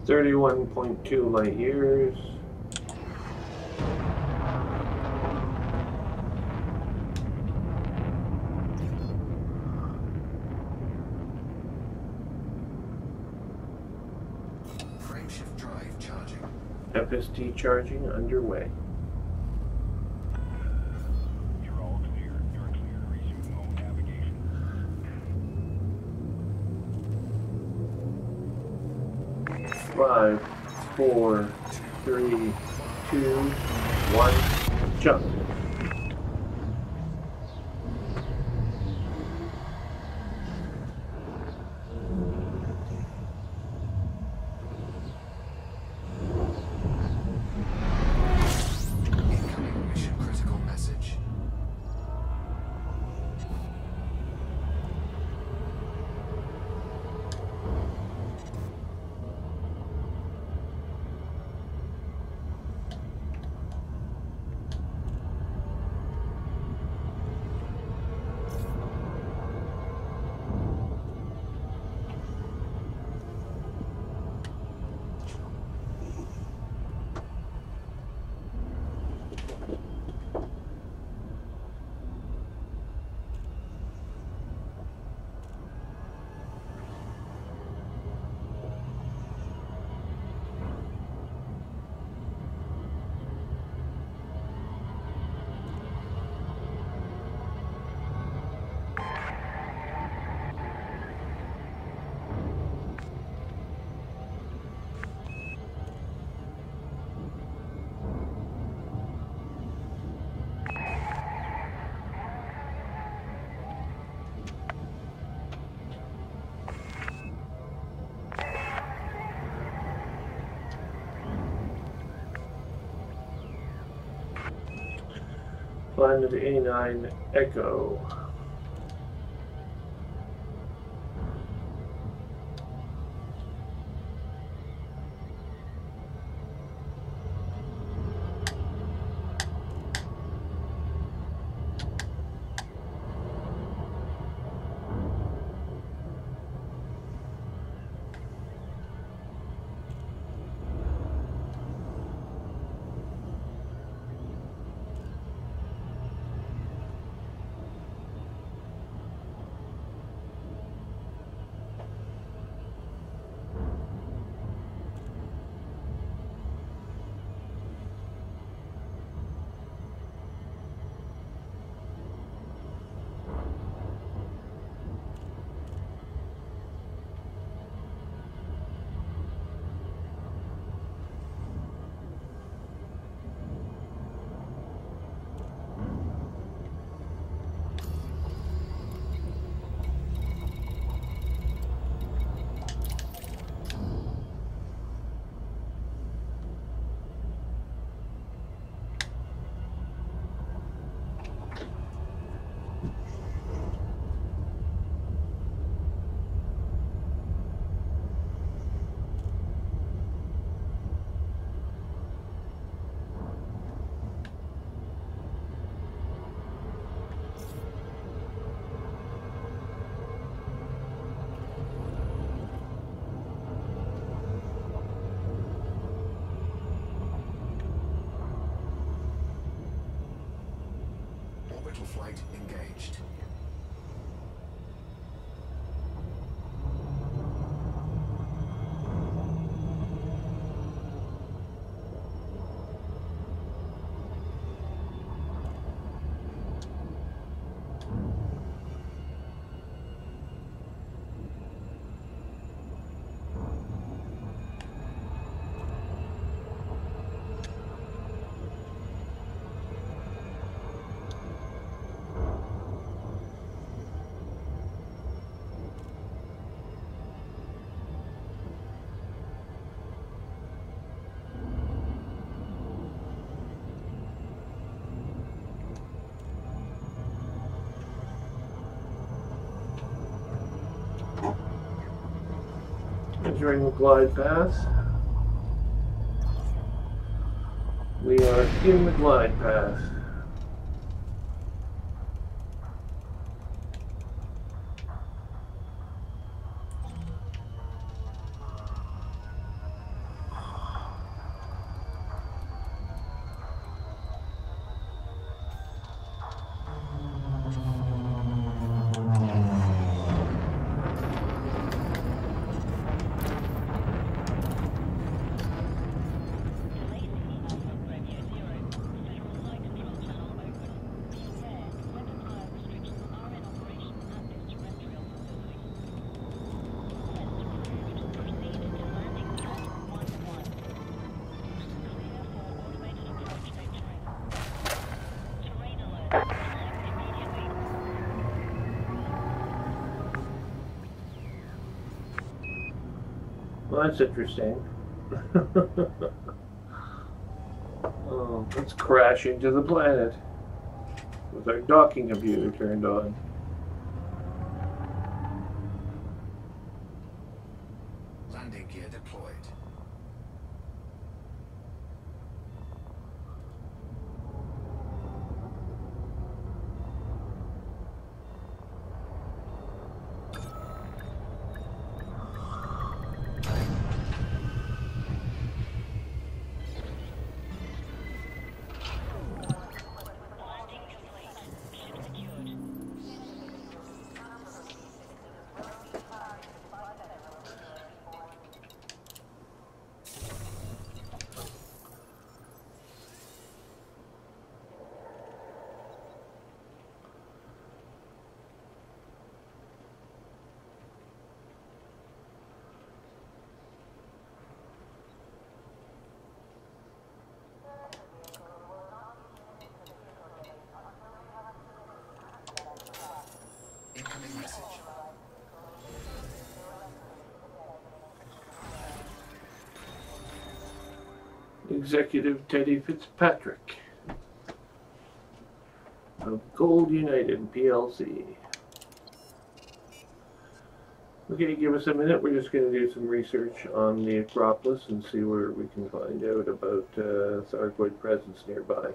$31.2 light years. Frameshift drive charging. FSD charging underway. You're all clear. You're clear to resume home navigation. 5, 4, 3, 2, 1, jump. Incoming mission critical message. Landed A9 Echo. Orbital flight engaged. Entering the glide path. We are in the glide path. Well, that's interesting. Oh, let's crash into the planet with our docking computer turned on. Landing gear deployed. Incoming message. Executive Teddy Fitzpatrick. of Gold United PLC. Okay, give us a minute. We're just going to do some research on the Acropolis and see where we can find out about Thargoid presence nearby.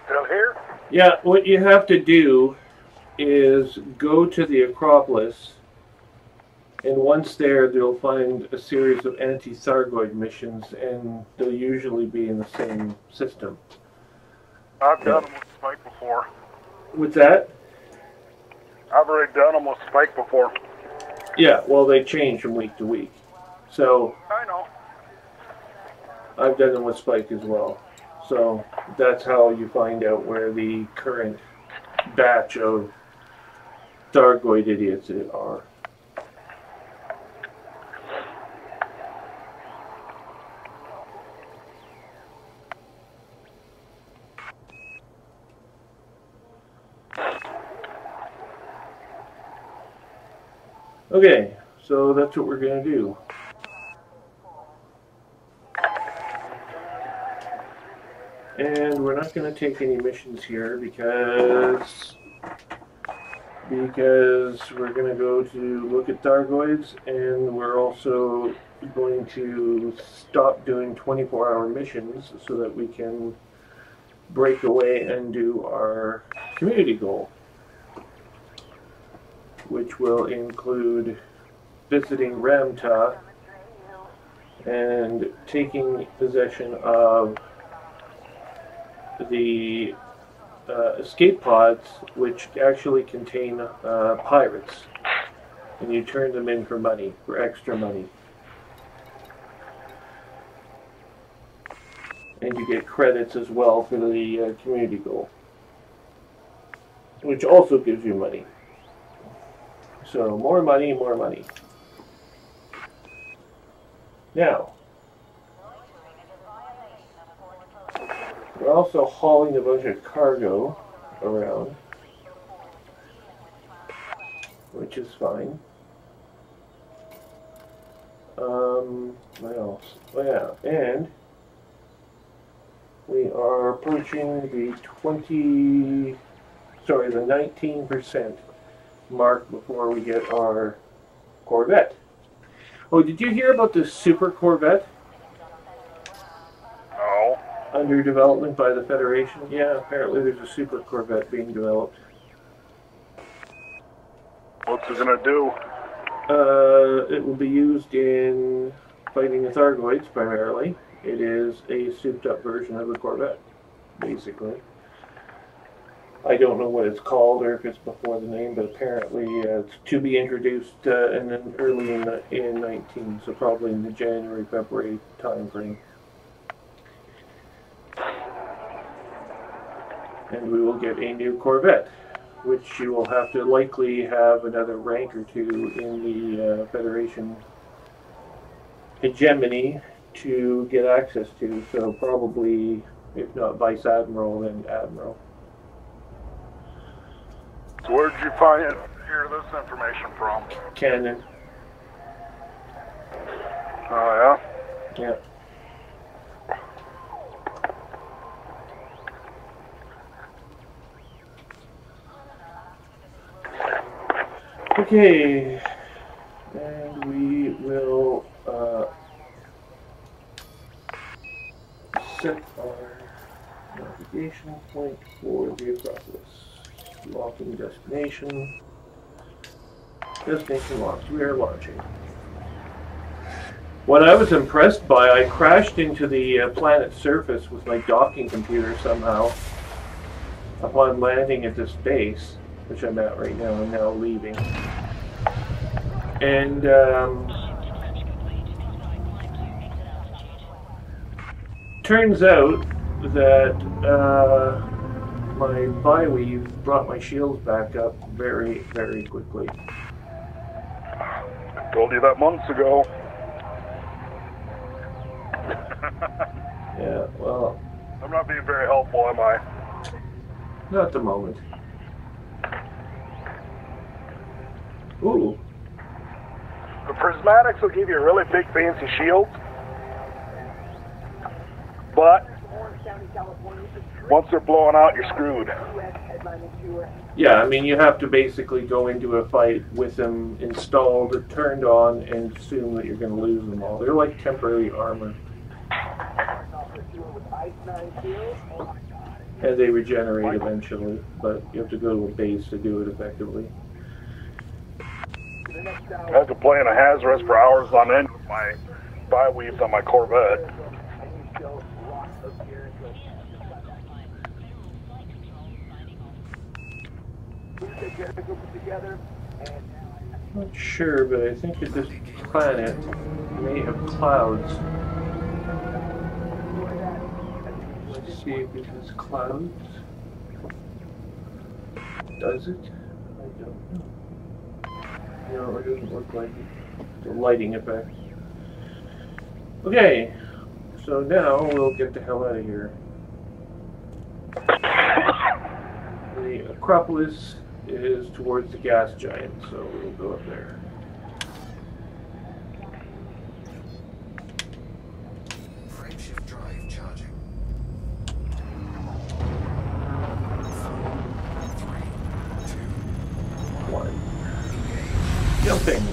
Still here? Yeah, what you have to do is go to the Acropolis, and once there, they'll find a series of anti-Thargoid missions, and they'll usually be in the same system. I've done them with Spike before. What's that? I've already done them with Spike before. Yeah, well, they change from week to week. So, I know. I've done them with Spike as well. So, that's how you find out where the current batch of Thargoid idiots are. Okay, so that's what we're going to do. And we're not going to take any missions here because we're going to go to look at Thargoids, and we're also going to stop doing 24-hour missions so that we can break away and do our community goal, which will include visiting Ramta and taking possession of the escape pods, which actually contain pirates, and you turn them in for money, for extra money. And you get credits as well for the community goal, which also gives you money. So more money, more money. Now, we're also hauling a bunch of cargo around, which is fine. What else? Oh yeah, and we are approaching the 19% mark before we get our Corvette. Oh, did you hear about this super Corvette? No. Under development by the Federation? Yeah, apparently there's a super Corvette being developed. What's it gonna do? It will be used in fighting the Thargoids primarily. It is a souped-up version of the Corvette, basically. I don't know what it's called or if it's before the name, but apparently it's to be introduced and then early in 19, so probably in the January-February time frame. And we will get a new Corvette, which you will have to likely have another rank or two in the Federation hegemony to get access to, so probably, if not Vice Admiral, then Admiral. So where'd you hear this information from? Canon. Oh, yeah? Yeah. Okay, and we will set our navigation point for the Acropolis. Locking destination. Destination locked. We are launching. What I was impressed by, I crashed into the planet's surface with my docking computer somehow upon landing at this base, which I'm at right now. I'm now leaving. And turns out that my bi-weave brought my shields back up very, very quickly. I told you that months ago. Yeah, well, I'm not being very helpful, am I? not at the moment. Ooh. The prismatics will give you really big fancy shields, but once they're blowing out, you're screwed. Yeah, I mean, you have to basically go into a fight with them installed, turned on, and assume that you're going to lose them all. They're like temporary armor. And they regenerate eventually, but you have to go to a base to do it effectively. I had to play in a Hazardous for hours on end with my bi-weaves on my Corvette. Not sure, but I think that this planet may have clouds. Let's see if it has clouds. Does it? I don't know. No, it doesn't look like it. It's a lighting effect. Okay, so now we'll get the hell out of here. The Acropolis is towards the gas giant, so we'll go up there. Frameshift drive charging. 4, 3, 2, 1. engage. Jumping.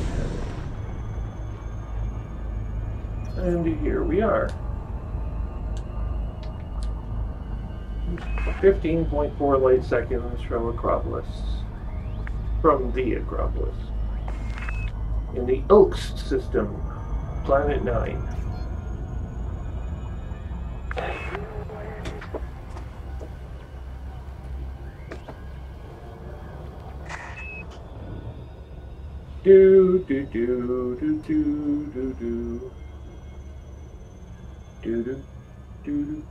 And here we are. 15.4 light seconds from Acropolis. From the Acropolis. In the Ilks system, Planet 9. Do do do do do do do do do do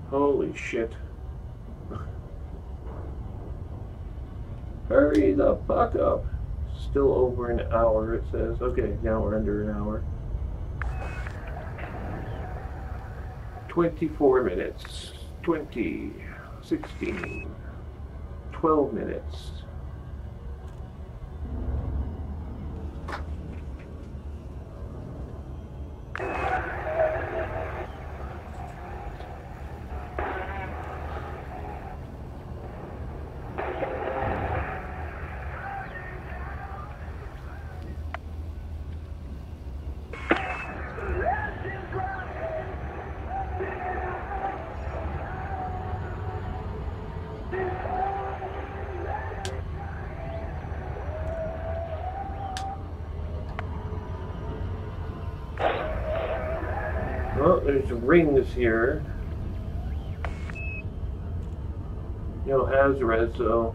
Holy shit. Hurry the fuck up. Still over an hour, it says. Okay, now we're under an hour. 24 minutes. 20. 16. 12 minutes. Well, there's rings here. No Hazarez, though.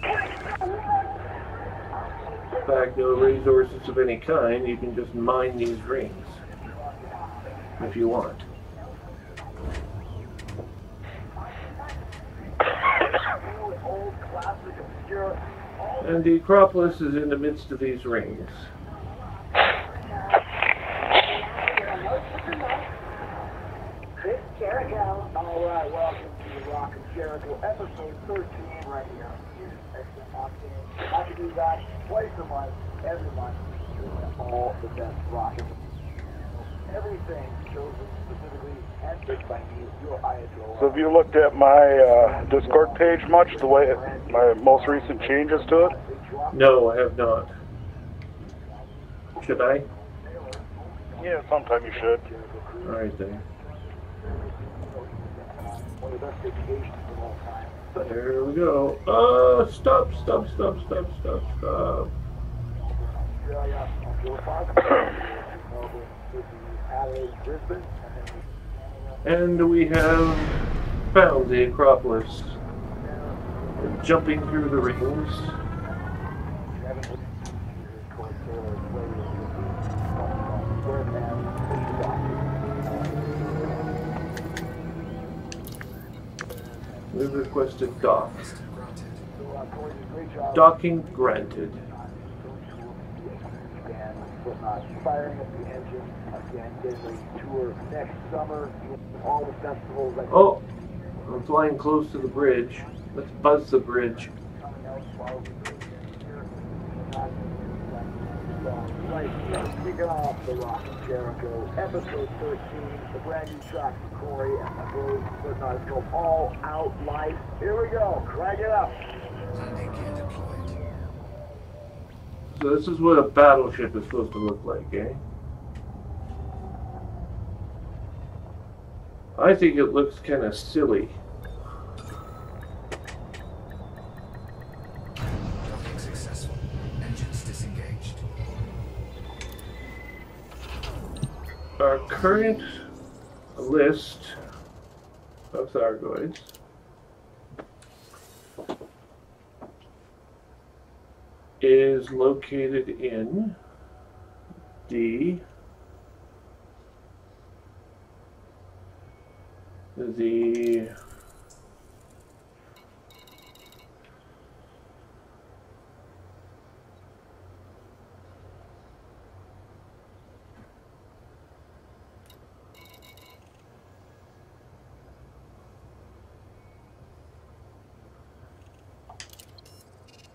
In fact, no resources of any kind. You can just mine these rings if you want. And the Acropolis is in the midst of these rings. Chris Jericho. All right, welcome to the Rock and Jericho, episode 13 right here. Excellent octane. How to do that twice a month, every month, all the best rockets. Everything chosen specifically and picked by me, your Ayatollah. So have you looked at my Discord page much, the way my most recent changes to it? No, I have not. Should I? Yeah, sometime you should. Alright then. One of the best vacations of all time. There we go. Oh, stop. Australia, Ontario, Melbourne, Sydney, Adelaide, Brisbane, And we have found the Acropolis. We're jumping through the rings. We've requested dock. Docking granted. Firing up the engine again, getting ready to tour next summer, all the festivals. Oh, I'm flying close to the bridge. Let's buzz the bridge. Right, kicking off the Rock and Jericho, episode 13, the brand new track from Corey and my bros, but not it's called All Out Life. Here we go, crank it up. Landing gear deployed. So this is what a battleship is supposed to look like, eh? I think it looks kind of silly. Docking successful. Engines disengaged. Our current list of Thargoids is located in the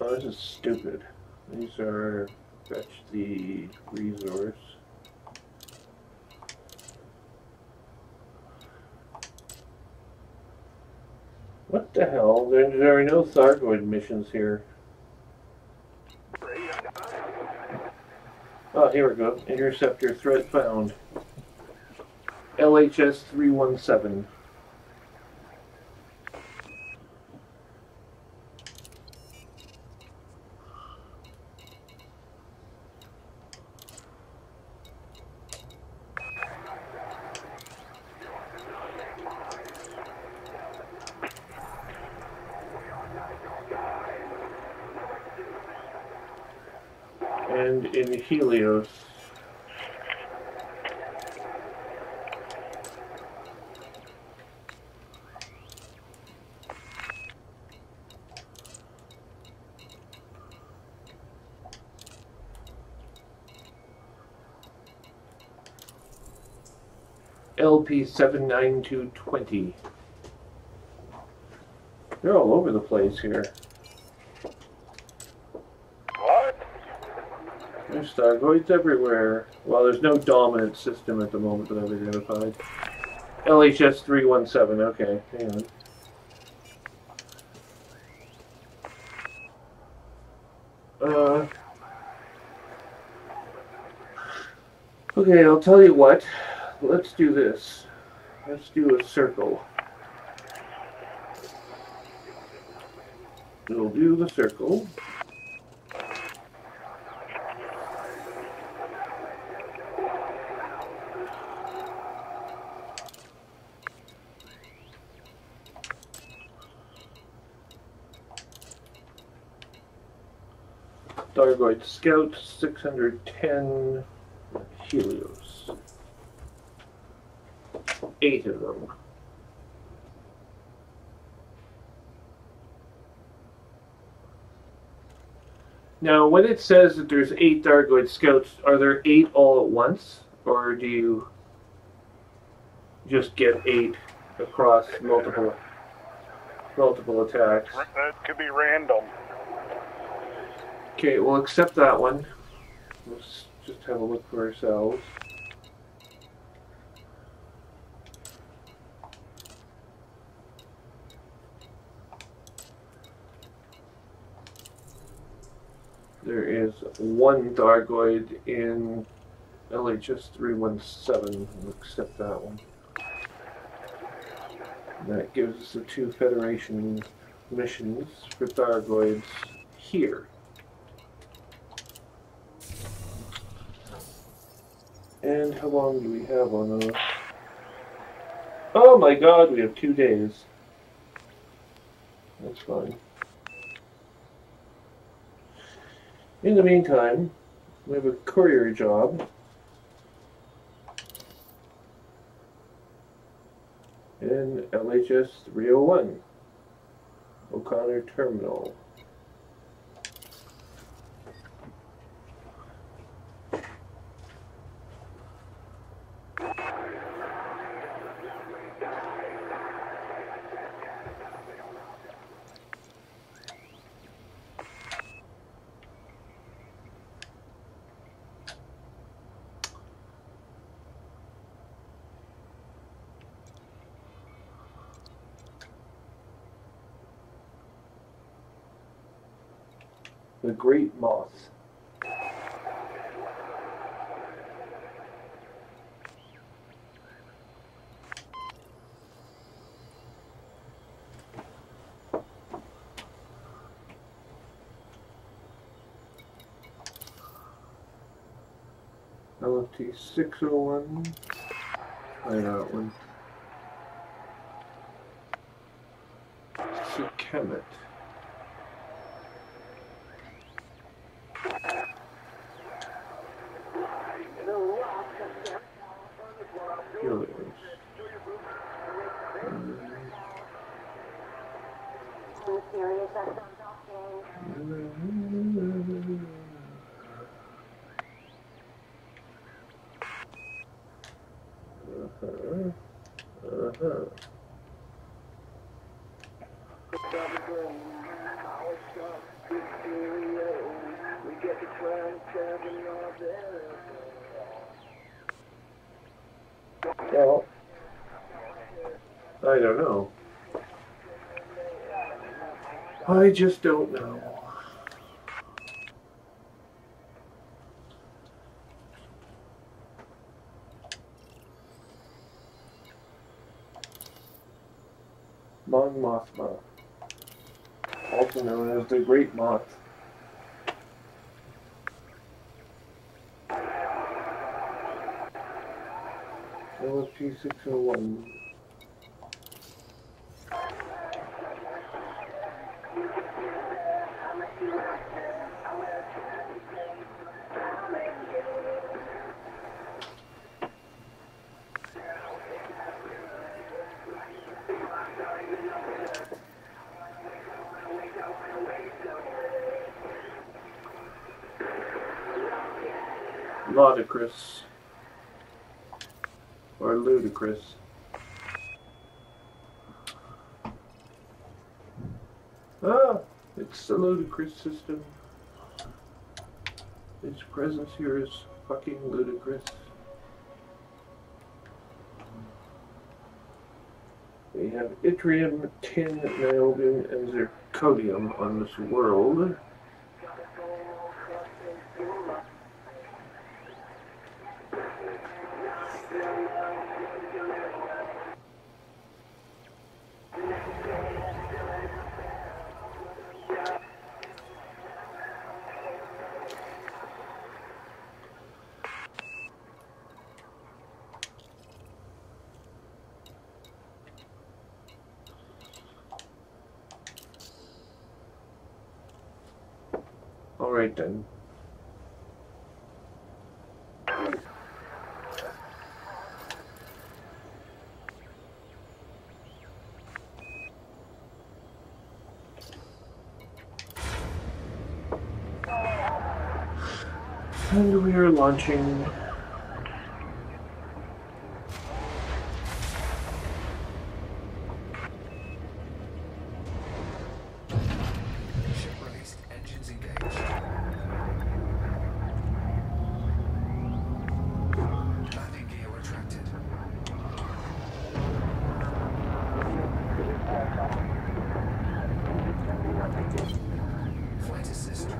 oh, this is stupid. These are fetch the resource. What the hell? There are no Thargoid missions here. Oh, here we go. Interceptor threat found. LHS 317. And in Helios. LP 79220. They're all over the place here. What? There's Thargoids everywhere. Well, there's no dominant system at the moment that I've identified. LHS 317, okay, hang on. Okay, I'll tell you what. Let's do this. Let's do a circle. We'll do the circle. Thargoid Scout 610 Helios. 8 of them. Now, when it says that there's 8 Thargoid scouts, are there 8 all at once? Or do you just get 8 across multiple attacks? It could be random. Okay, we'll accept that one. Let's just have a look for ourselves. There is 1 Thargoid in LHS 317. We'll accept that one. And that gives us the 2 Federation missions for Thargoids here. And how long do we have on those? Oh my god, we have 2 days. That's fine. In the meantime, we have a courier job. In LHS 301, O'Connor Terminal. The Great Moth. LFT 601. Try that one. Kemet. Healers. Well, I don't know. I just don't know. Mon Mothma, also known as the Great Moth. LFG 601. Ludicrous. Or ludicrous. Ah, it's the ludicrous system. Its presence here is fucking ludicrous. We have yttrium, tin, niobium, and zirconium on this world. All right then. And we are launching. Ship released. Engines engaged. Landing gear retracted. Flight assist off.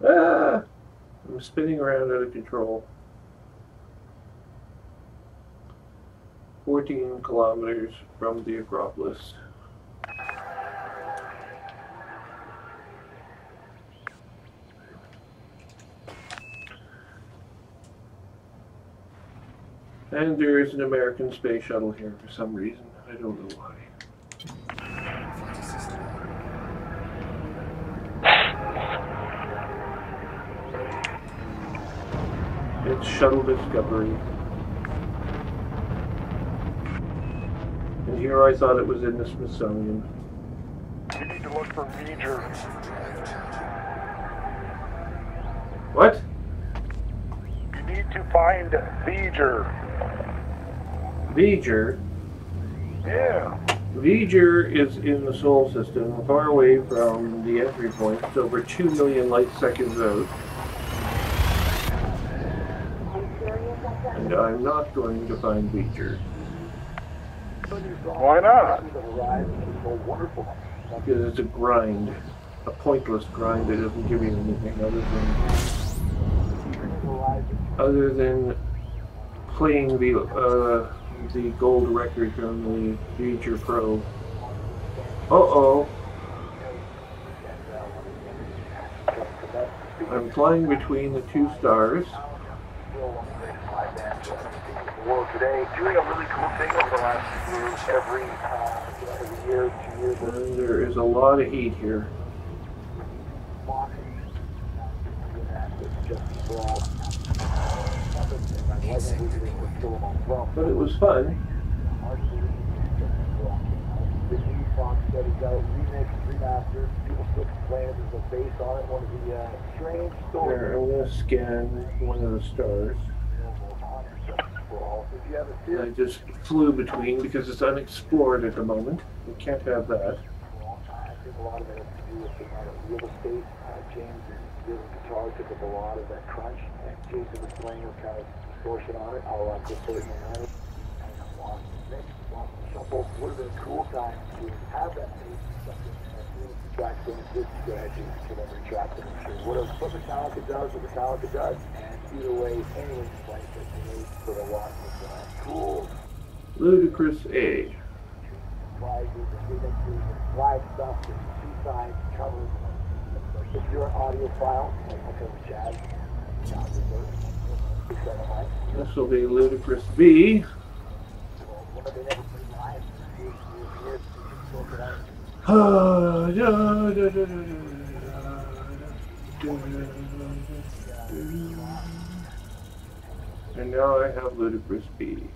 Ah! I'm spinning around out of control. 14 kilometers from the Acropolis. And there is an American space shuttle here for some reason. I don't know why. Flight assist on. It's Shuttle Discovery. And here I thought it was in the Smithsonian. You need to look for Major. Drive charging. What? You need to find Major. V'ger? Yeah. V'ger is in the Sol system, far away from the entry point. It's over 2 million light seconds out. And I'm not going to find V'ger. Why not? Because it's a grind. A pointless grind that doesn't give you anything other than playing the gold record on the V'ger Pro. Uh-oh. I'm flying between the two stars. World today, doing a really cool thing over the last few years, every year, 2 years. And there is a lot of heat here. But it was fun. The new Fox that is out, remixed, remastered. People still complain there's a bass on it. One of the strange stories. There, I'm going to scan one of the stars. I just flew between because it's unexplored at the moment. We can't have that. I think a lot of it has to do with the amount of real estate. James is really guitar took up a lot of that crunch, and Jason was playing with kind of distortion on it. I'll just put it in my mind. Shuffle would have been a cool time to have that bass. Tracks going to good strategy for them to track them. What Metallica does, what Metallica does, and either way, anyone can play it for the lot of cool. Ludicrous A. Flags, flag stuff, two-side covers. If you're an audiophile, like Chad, This will be Ludicrous B. And now I have Ludicrous B.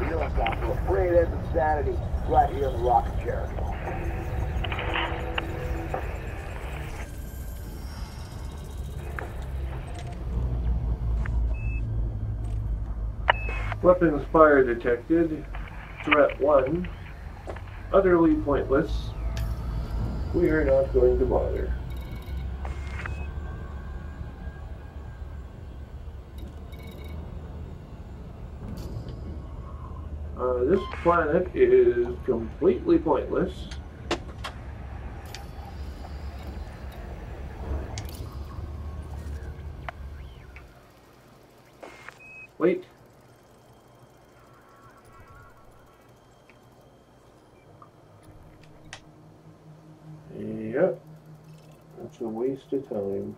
You're not afraid of insanity right here in the Rock of Jericho. Weapons fire detected. Threat 1. Utterly pointless. We are not going to bother. This planet is completely pointless. Wait. a waste of time.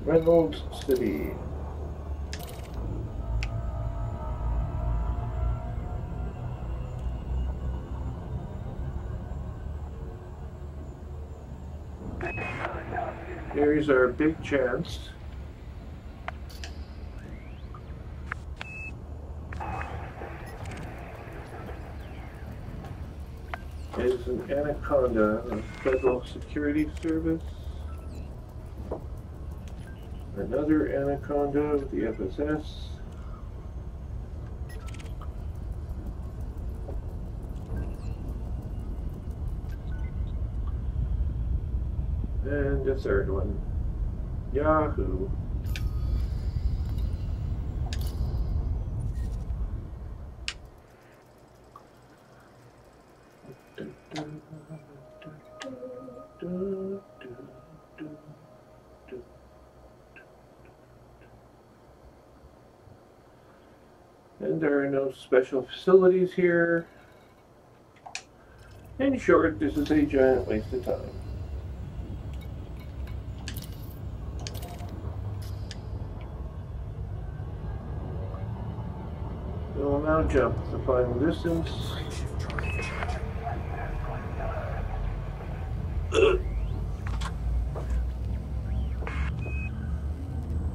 Reynolds City. Here's our big chance. Is an Anaconda of Federal Security Service. Another Anaconda of the FSS. And a third one. Yahoo! And there are no special facilities here. In short, this is a giant waste of time. We will now jump the final distance. Makeshift drive charging.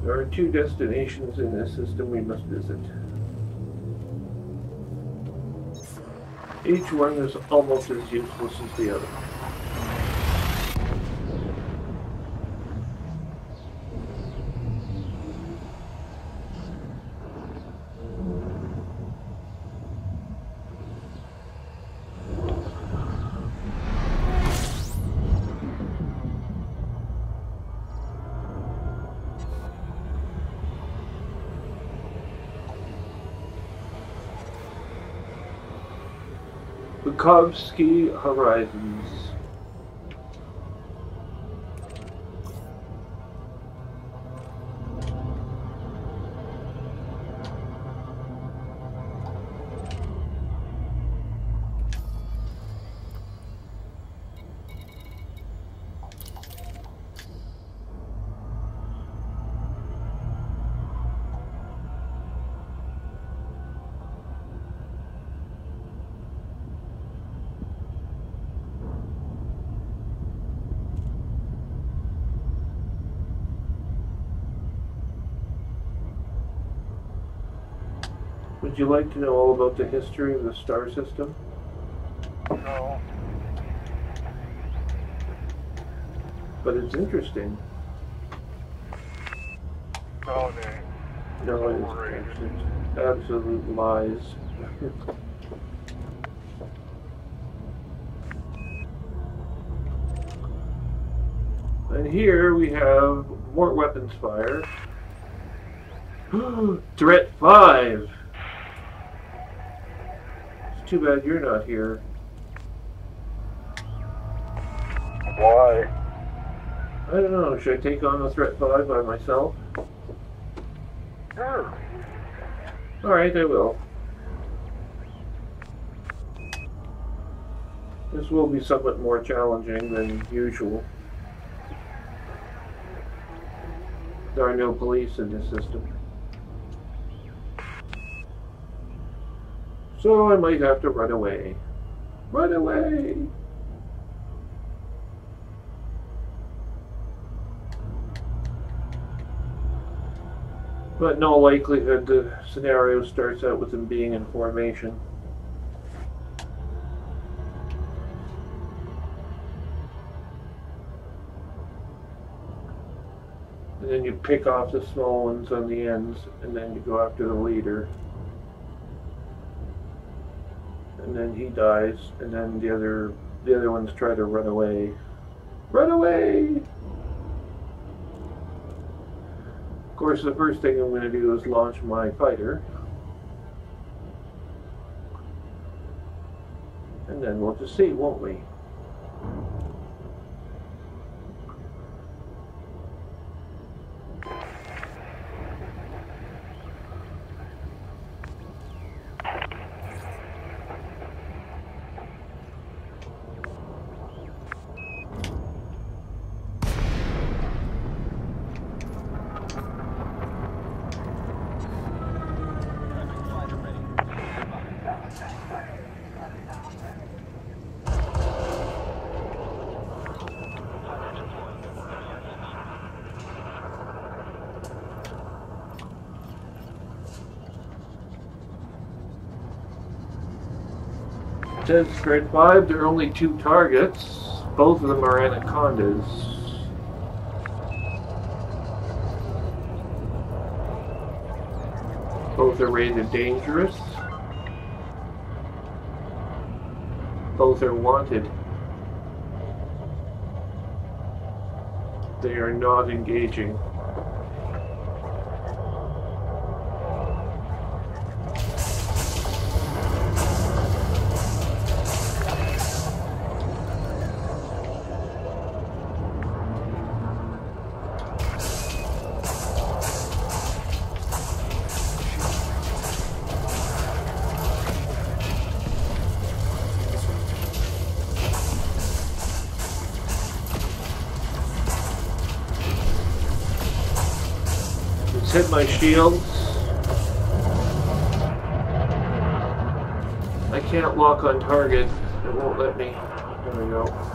There are 2 destinations in this system we must visit. Each one is almost as useless as the other. Bukowski Horizons. Would you like to know all about the history of the star system? No. But it's interesting. No, they. No, it's absolute lies. And here we have more weapons fire. Threat 5! It's too bad you're not here. Why? I don't know, should I take on the Threat 5 by myself? Sure. Alright, I will. This will be somewhat more challenging than usual. There are no police in this system. So I might have to run away. Run away! But in all likelihood, the scenario starts out with them being in formation. And then you pick off the small ones on the ends, and then you go after the leader. And then he dies, and then the other ones try to run away. Run away! Of course, the first thing I'm going to do is launch my fighter. And then we'll just see, won't we? Says Spread 5, there are only 2 targets. Both of them are anacondas. Both are rated dangerous. Both are wanted. They are not engaging. Hit my shields. I can't lock on target. It won't let me. There we go.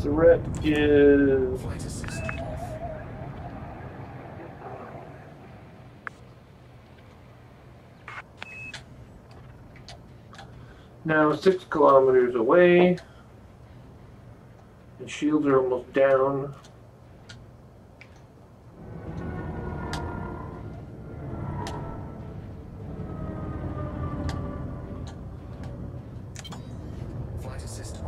Threat is Flight assist off. now 6 kilometers away. The shields are almost down. Flight assist on.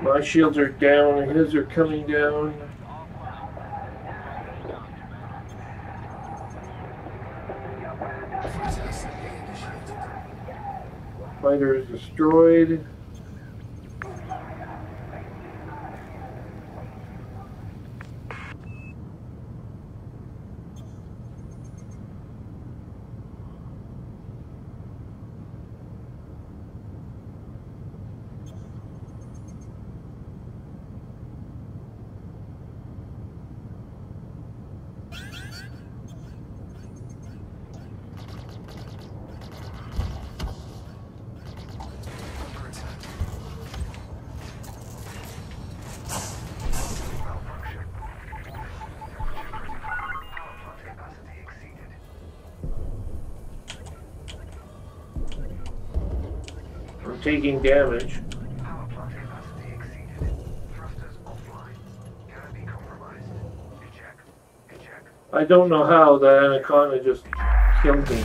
My shields are down, his are coming down. Fantastic. Initiated. Fighter is destroyed. Under attack. Malfunction. Power plant capacity exceeded. I'm taking damage. Power plant capacity exceeded. Thrusters offline. Canopy compromised. Eject. Eject. I don't know how that anaconda just killed me.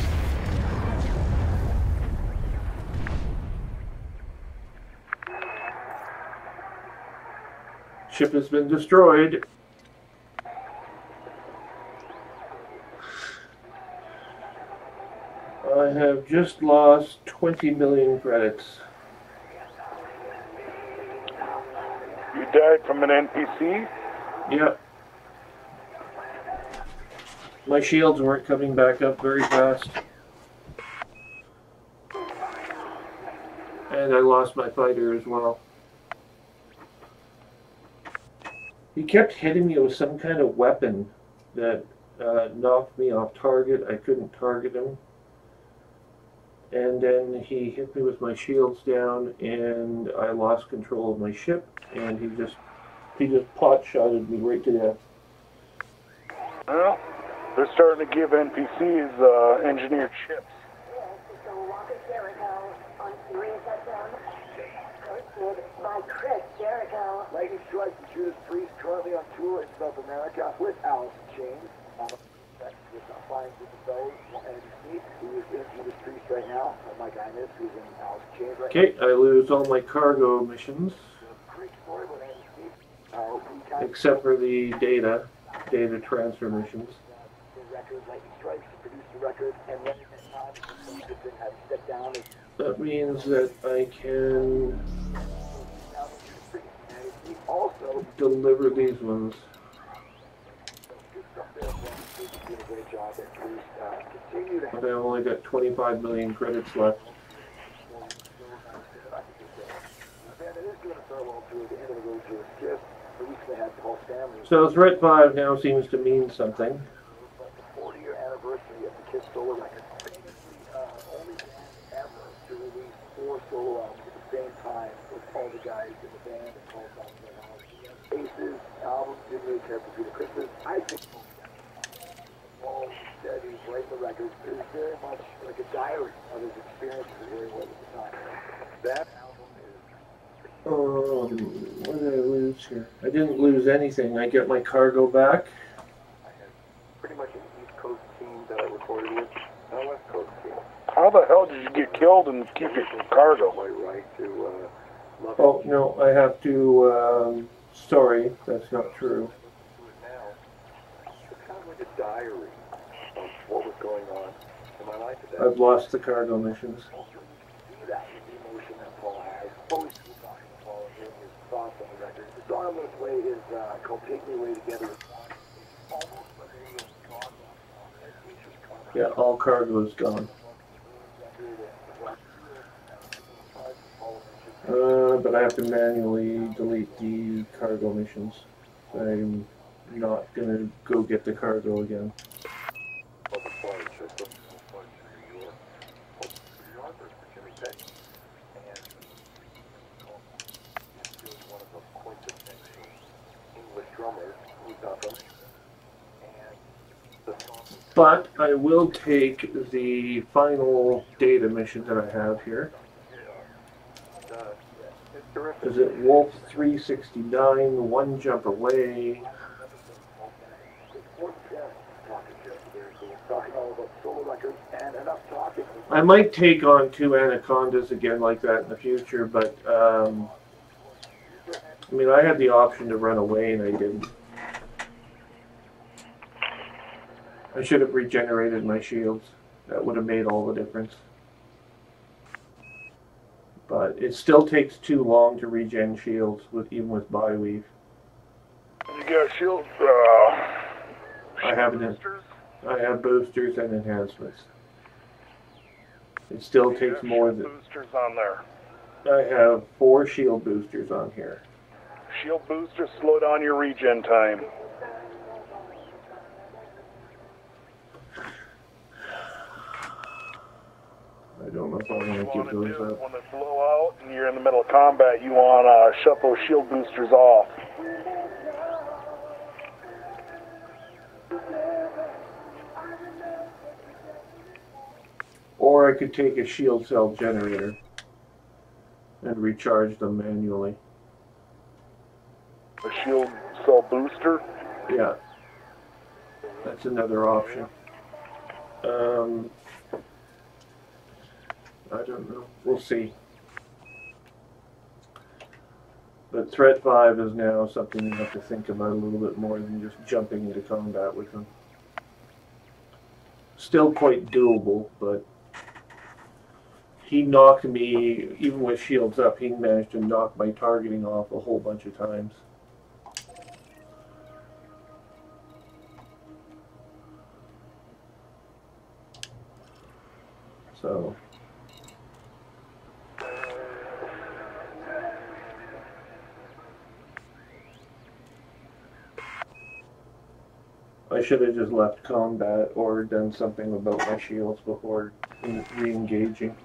Ship has been destroyed. I have just lost 20 million credits. You died from an NPC? Yep. My shields weren't coming back up very fast. And I lost my fighter as well. He kept hitting me with some kind of weapon that knocked me off target. I couldn't target him. And then he hit me with my shields down, and I lost control of my ship, and he just pot-shotted me right to death. Well, they're starting to give NPCs engineered ships. So Walker Jericho on Serious FM. Hosted by Chris Jericho. Lightning strikes and Judas Priest currently on tour in South America with Alice in Chains. with applying to the those and Steve, who is in Judas Priest right now, my guy is, who's in Alice Chains right Okay, I lose all my cargo missions, now. Great story with Andy Steve. We kind of except for the data transfer missions. the record, lightning strikes, to produce the record, and then at times, when had to step down and That means that I can now Judas Priest. And he also deliver these ones. good stuff there. He's doing a great job at Priest. Continue to But I only got 25 million credits left. Man, it is doing a farewell tour at the end of the road to his kiss. The week they had Paul's family. So threat 5 now seems to mean something. But the 40-year anniversary of the Kiss solo record. Famously, only band ever to release 4 solo albums at the same time with all the guys in the band and Paul Thompson. Aces albums didn't really care for Peter Christmas. I think Paul said he was writing the record. It was very much like a diary of his experiences and where he was at the time. That album is What did I lose here? I didn't lose anything. I get my cargo back. I had pretty much an East Coast team that I recorded with, and a West Coast team. How the hell did you get killed and keep your cargo? My right to love Oh, no, I have to, sorry, that's not true. to it now. It's kind of like a diary of what was going on in my life at that. I've lost the cargo missions. Also, you see that in the emotion that Paul has. Always talking to Paul and hearing his thoughts on the record. The song I'm going to play is called Take Me Away Together. It's almost like a God song. It features comments. Yeah, all cargo is gone. But I have to manually delete the cargo missions. I'm not gonna go get the cargo again. But I will take the final data mission that I have here. Is it Wolf 369, One Jump Away? I might take on 2 anacondas again like that in the future, but I mean, I had the option to run away and I didn't. I should have regenerated my shields. That would have made all the difference. But it still takes too long to regen shields, even with Bioweave. You got shield, I have boosters and enhancements. It still takes more than... boosters on there. I have 4 shield boosters on here. Shield boosters slow down your regen time. I don't know if I want to What give you want to those do up. when they blow out and you're in the middle of combat, you want to shut those shield boosters off. Or I could take a shield cell generator and recharge them manually. A shield cell booster. Yeah. That's another option. I don't know. We'll see. But Threat 5 is now something you have to think about a little bit more than just jumping into combat with them. Still quite doable, but he knocked me, even with shields up, he managed to knock my targeting off a whole bunch of times. So... I should have just left combat or done something about my shields before re-engaging.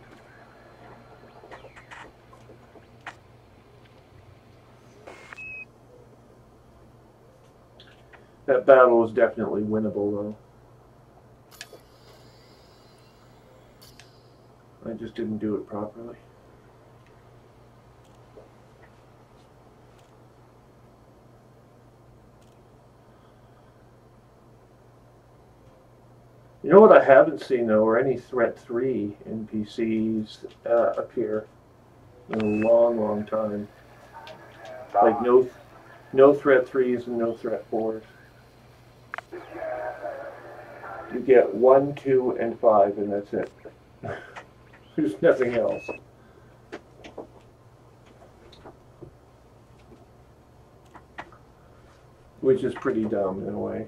That battle was definitely winnable though. I just didn't do it properly. You know what I haven't seen though, are any Threat 3 NPCs appear in a long, long time. Like no Threat 3s and no Threat 4s. You get 1, 2, and 5, and that's it. There's nothing else. Which is pretty dumb in a way.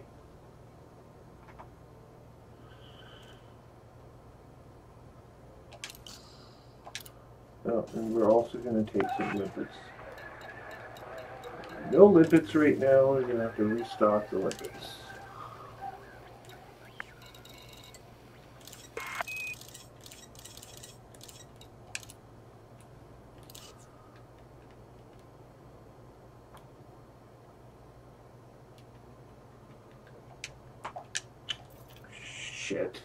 Oh, and we're also going to take some lipids. No lipids right now, we're going to have to restock the lipids. Shit.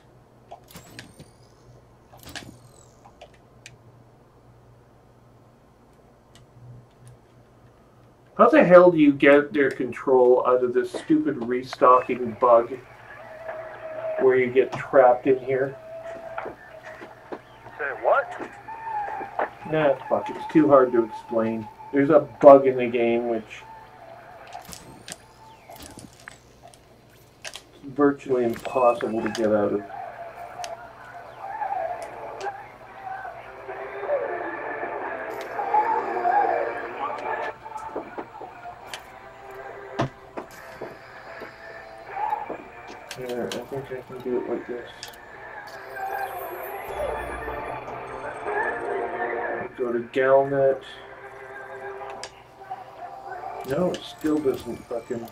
How the hell do you get their control out of this stupid restocking bug where you get trapped in here? Say what? Nah, fuck, it's too hard to explain. There's a bug in the game which is virtually impossible to get out of. Here, I think I can do it like this. Go to Galnet. No, it still doesn't fucking...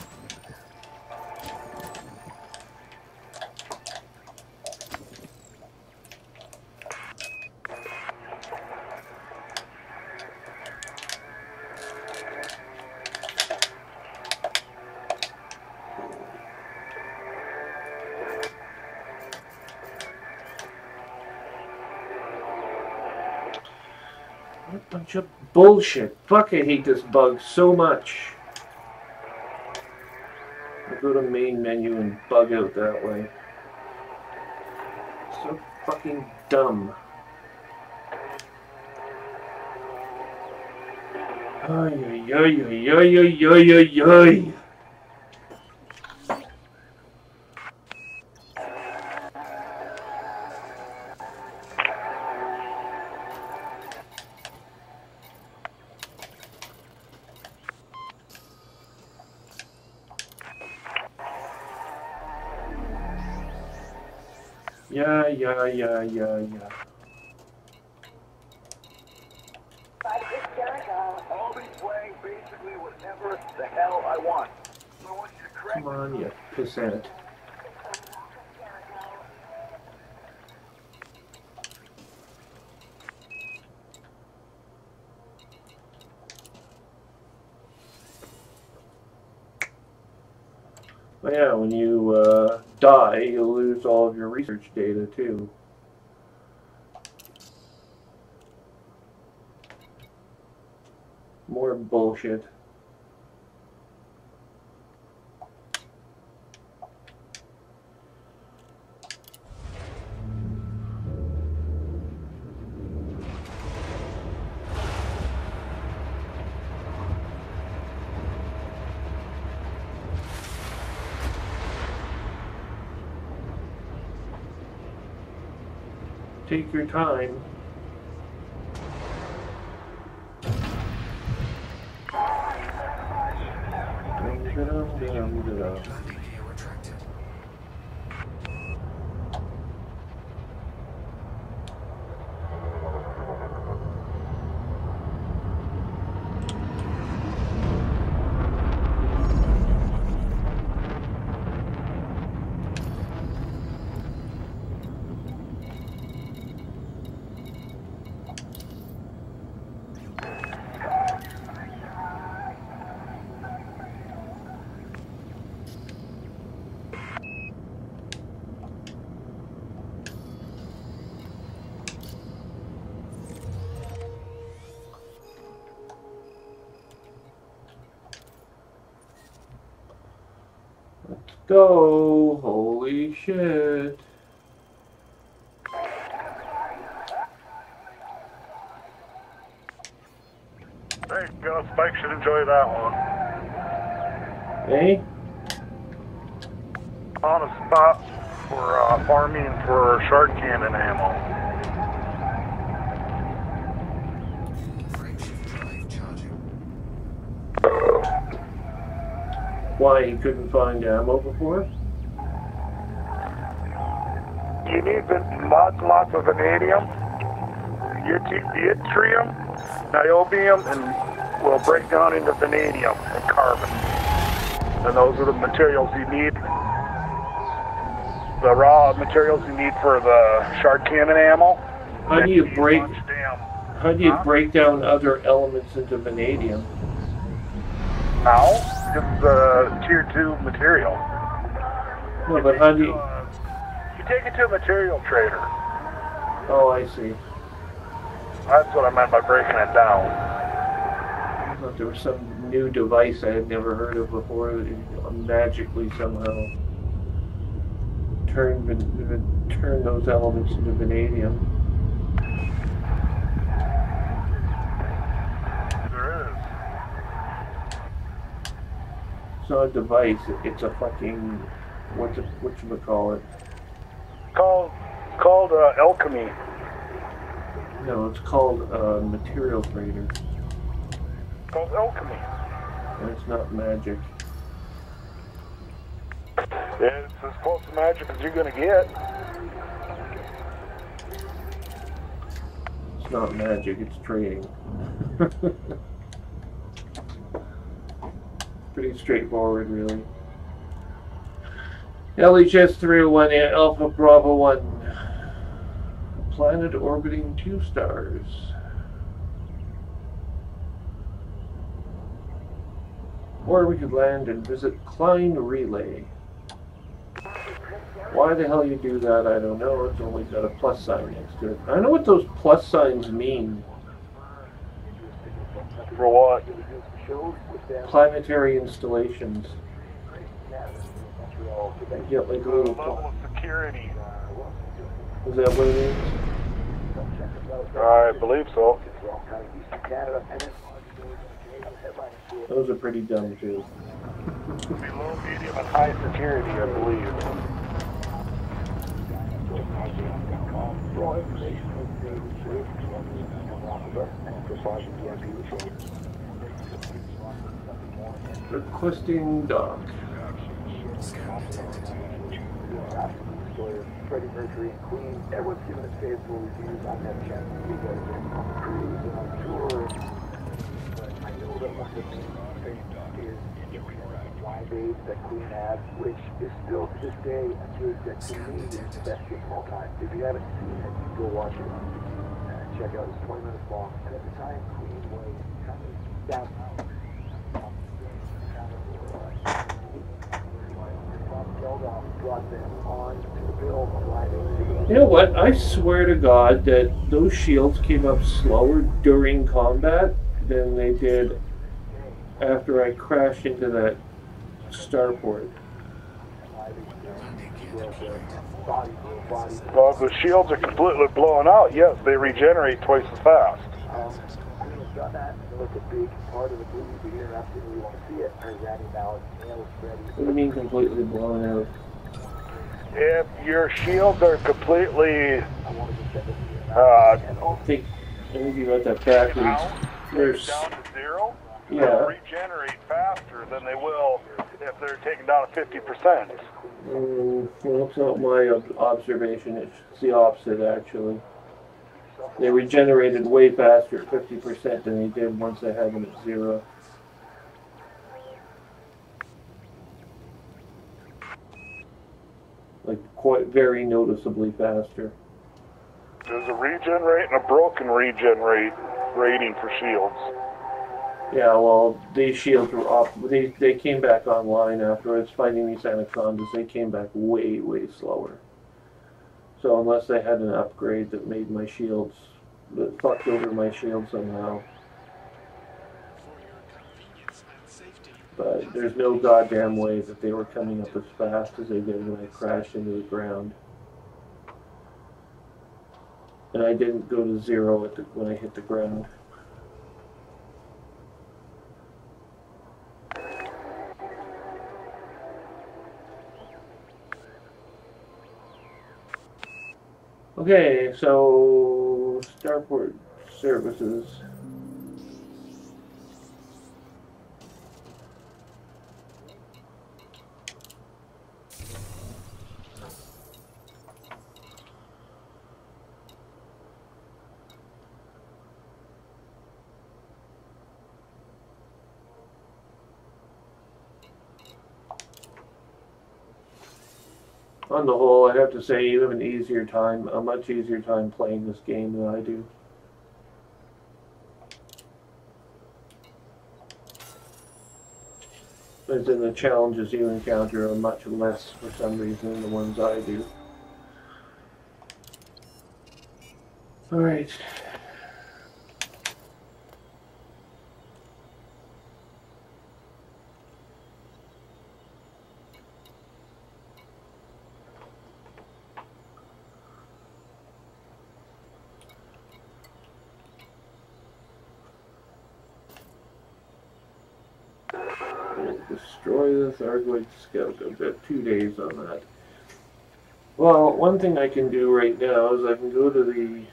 What a bunch of bullshit. Fuck, I hate this bug so much. I'll go to main menu and bug out that way. So fucking dumb. Ay, ay, ay, ay, ay, ay, ay, ay. Yeah. Chris Jericho. I'll be playing basically whatever the hell I want. I want you to correct Come on, you pissant. Well, yeah, when you die, you'll lose all of your research data too. More bullshit. Take your time. Landing gear retracted. Let's go. Holy shit. Spike should enjoy that one. Hey? On a spot for farming for shark cannon ammo. Why, he couldn't find ammo before? You need lots and lots of vanadium, yttrium, niobium, and will break down into vanadium and carbon. And those are the materials you need. The raw materials you need for the shark cannon ammo. How do you break down other elements into vanadium? How? It's a tier 2 material. No, but how do you... You take it to a material trader. Oh, I see. That's what I meant by breaking it down. I thought there was some new device I had never heard of before that magically somehow turn those elements into vanadium. There is. It's not a device, it's a fucking... whatchamacallit? Called alchemy. No, it's called material trader. Called alchemy. And it's not magic. It's as close to magic as you're gonna get. It's not magic, it's trading. Pretty straightforward, really. LHS 301 Alpha Bravo 1. Planet orbiting 2 stars. Or we could land and visit Klein Relay. Why the hell you do that, I don't know. It's only got a plus sign next to it. I know what those plus signs mean. For what? Planetary installations. You get like a little... level of security. Is that what it is? I believe so. Those are pretty dumb too. Below medium and high security, I believe. Requesting dock. Freddie Mercury and Queen. Everyone's given us faithful reviews. I've had a chance to see guys on the cruise and on tour. But I know that one of the main things is the live aid that Queen has, which is still to this day a gig that to me is the best gig of all time. If you haven't seen it, go watch it. Check out. It's 20 minutes long. And at the time, Queen was coming down. You know what? I swear to God that those shields came up slower during combat than they did after I crashed into that starport. Well, if the shields are completely blown out, yes, they regenerate twice as fast. Done that. It's a big part of the movie. If you're interested, you want to see it. There's Randy Mallett, Neil Freddy. What do you mean completely blown out? If your shields are completely I think you got that backwards. There's down to zero, yeah. they'll regenerate faster than they will if they're taken down to 50%. Well, it's not my observation. It's the opposite, actually. They regenerated way faster at 50% than they did once they had them at 0. Like, quite very noticeably faster. There's a regen rate and a broken regen rate rating for shields. Yeah, well, these shields were off. They came back online afterwards, fighting these anacondas. They came back way, way slower. So unless they had an upgrade that made my shields, that fucked over my shield somehow. But there's no goddamn way that they were coming up as fast as they did when I crashed into the ground. And I didn't go to 0 when I hit the ground. Okay, so Starport services. On the whole, I have to say you have a much easier time playing this game than I do. As in the challenges you encounter are much less for some reason than the ones I do. Alright. Destroy this Argoid Scout. I've got 2 days on that. Well, one thing I can do right now is I can go to the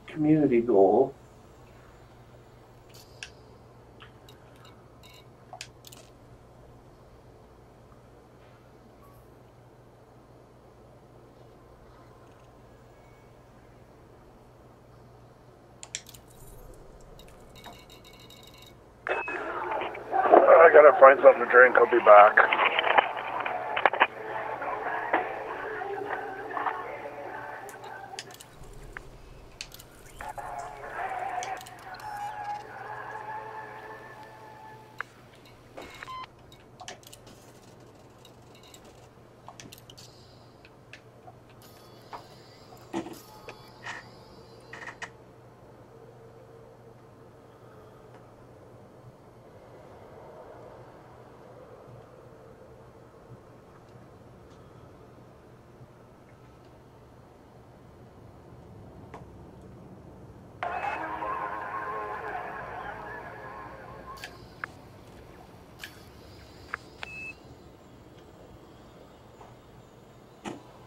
community goal. I gotta find something to drink. I'll be back.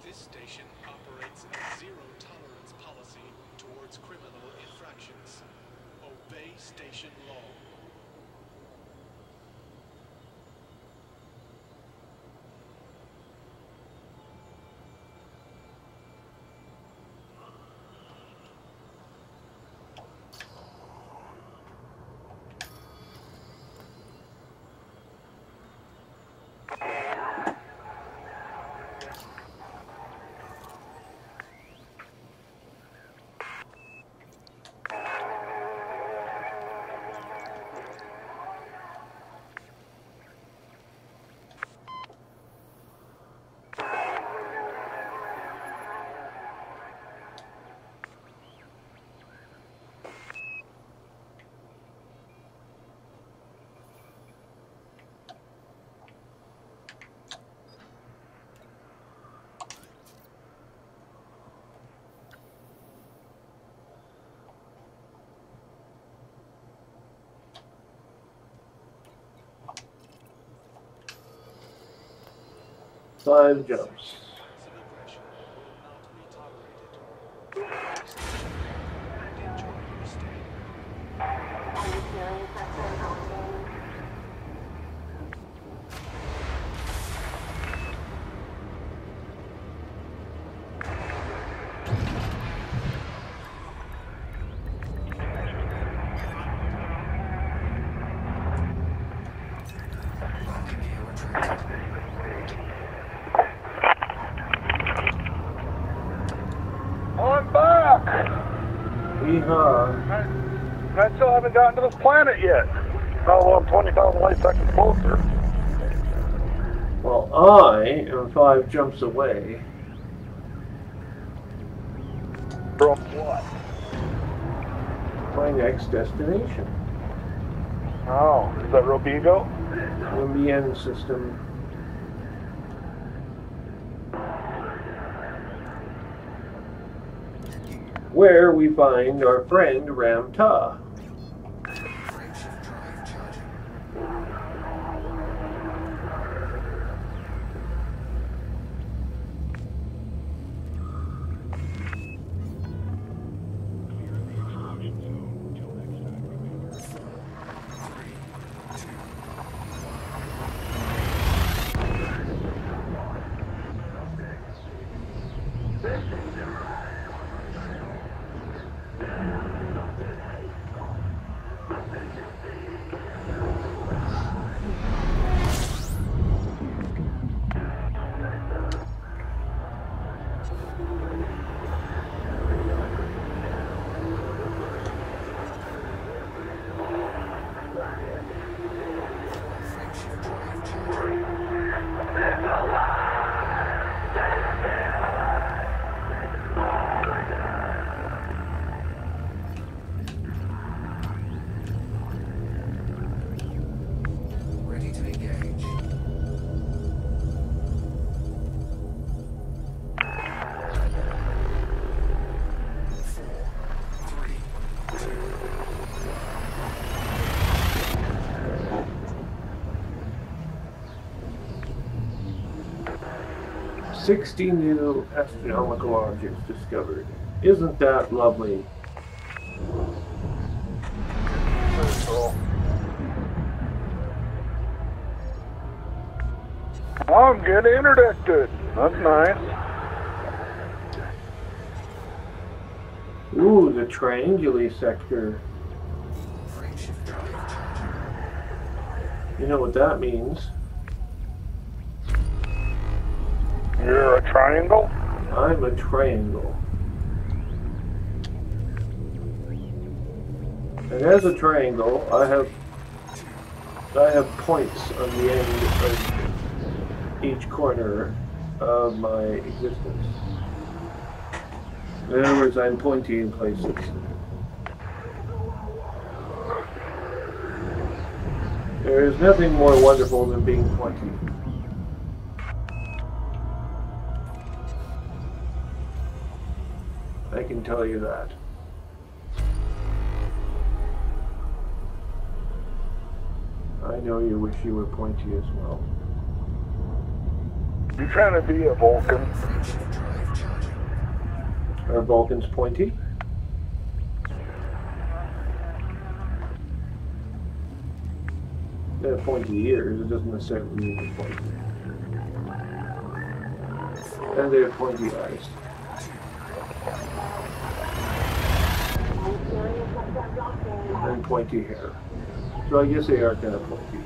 This station operates a zero-tolerance policy towards criminal infractions. Obey station law. Five jumps. I'm back! Yeehaw. I still haven't gotten to this planet yet. Oh, well, I'm 20,000 light seconds closer. Well, I am 5 jumps away. From what? My next destination. Oh, is that Robigo? The end system. Where we find our friend Ram Ta. 60 new astronomical objects discovered. Isn't that lovely? So, I'm getting interdicted. That's nice. Ooh, the trianguli sector. You know what that means? You're a triangle? I'm a triangle. And as a triangle, I have points on the end of each corner of my existence. In other words, I'm pointy in places. There is nothing more wonderful than being pointy. I can tell you that. I know you wish you were pointy as well. You trying to be a Vulcan? Are Vulcans pointy? They have pointy ears, it doesn't necessarily mean they're pointy. And they have pointy eyes. And pointy hair. So I guess they are kind of pointy.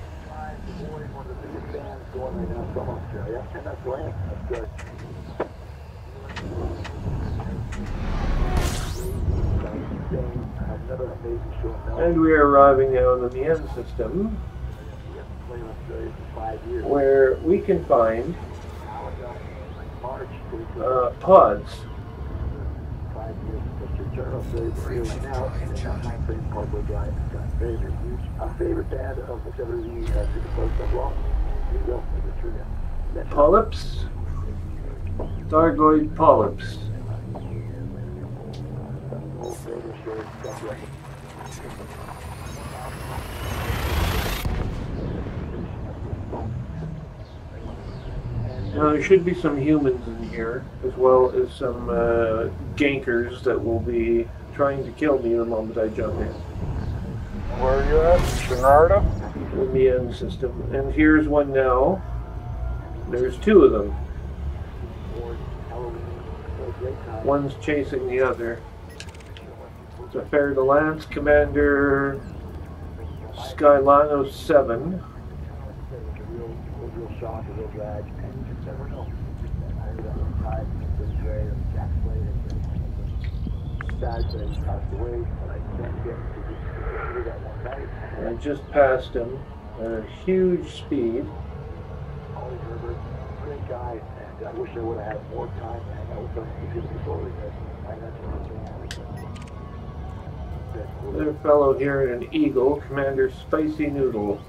And we are arriving now in the Mien system, where we can find pods. Polyps, Thargoid polyps. Now there should be some humans in here, as well as some gankers that will be trying to kill me the moment I jump in. Where are you at? Shinarda? The Mien system. And here's one now. There's two of them. One's chasing the other. It's a Fer de Lance Commander Skylano 7. I just passed him at a huge speed. Great guy, and I wish I would have had more time to hang out with him because before we Another fellow here in an Eagle, Commander Spicy Noodle.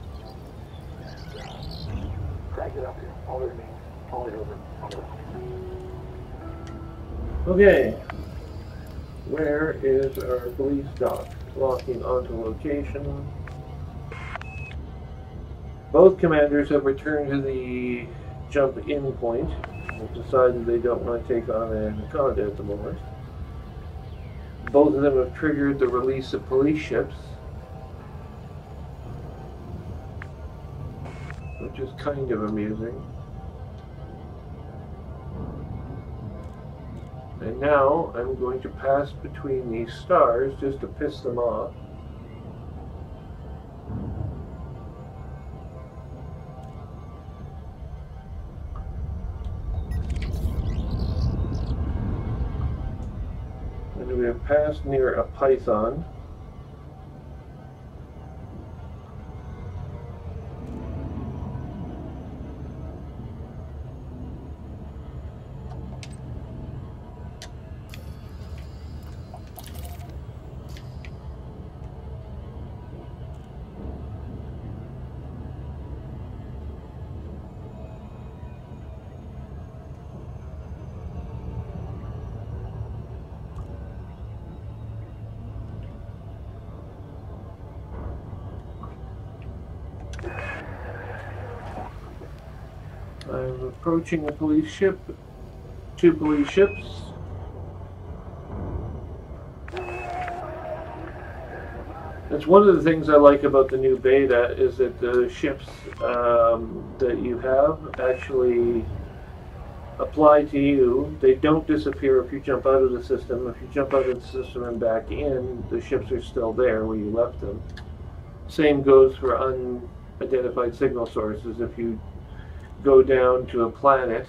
crack it up here. All their names, all over. Okay, where is our police dock? Locking onto location. Both commanders have returned to the jump in point. They've decided they don't want to take on an anaconda at the moment. Both of them have triggered the release of police ships, which is kind of amusing. And now I'm going to pass between these stars just to piss them off. And we have passed near a python. I'm approaching a police ship 2 police ships. That's one of the things I like about the new beta, is that the ships that you have actually apply to you. They don't disappear if you jump out of the system. If you jump out of the system and back in, the ships are still there where you left them. Same goes for unidentified signal sources. If you go down to a planet,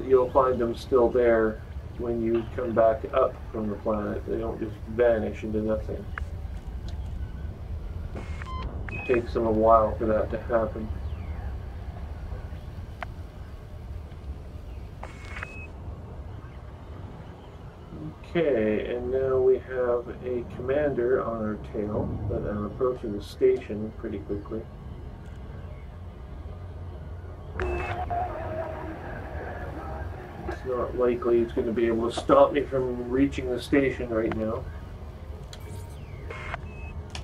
you'll find them still there when you come back up from the planet. They don't just vanish into nothing. It takes them a while for that to happen. Okay, and now we have a commander on our tail, but I'm approaching the station pretty quickly. It's not likely he's going to be able to stop me from reaching the station right now.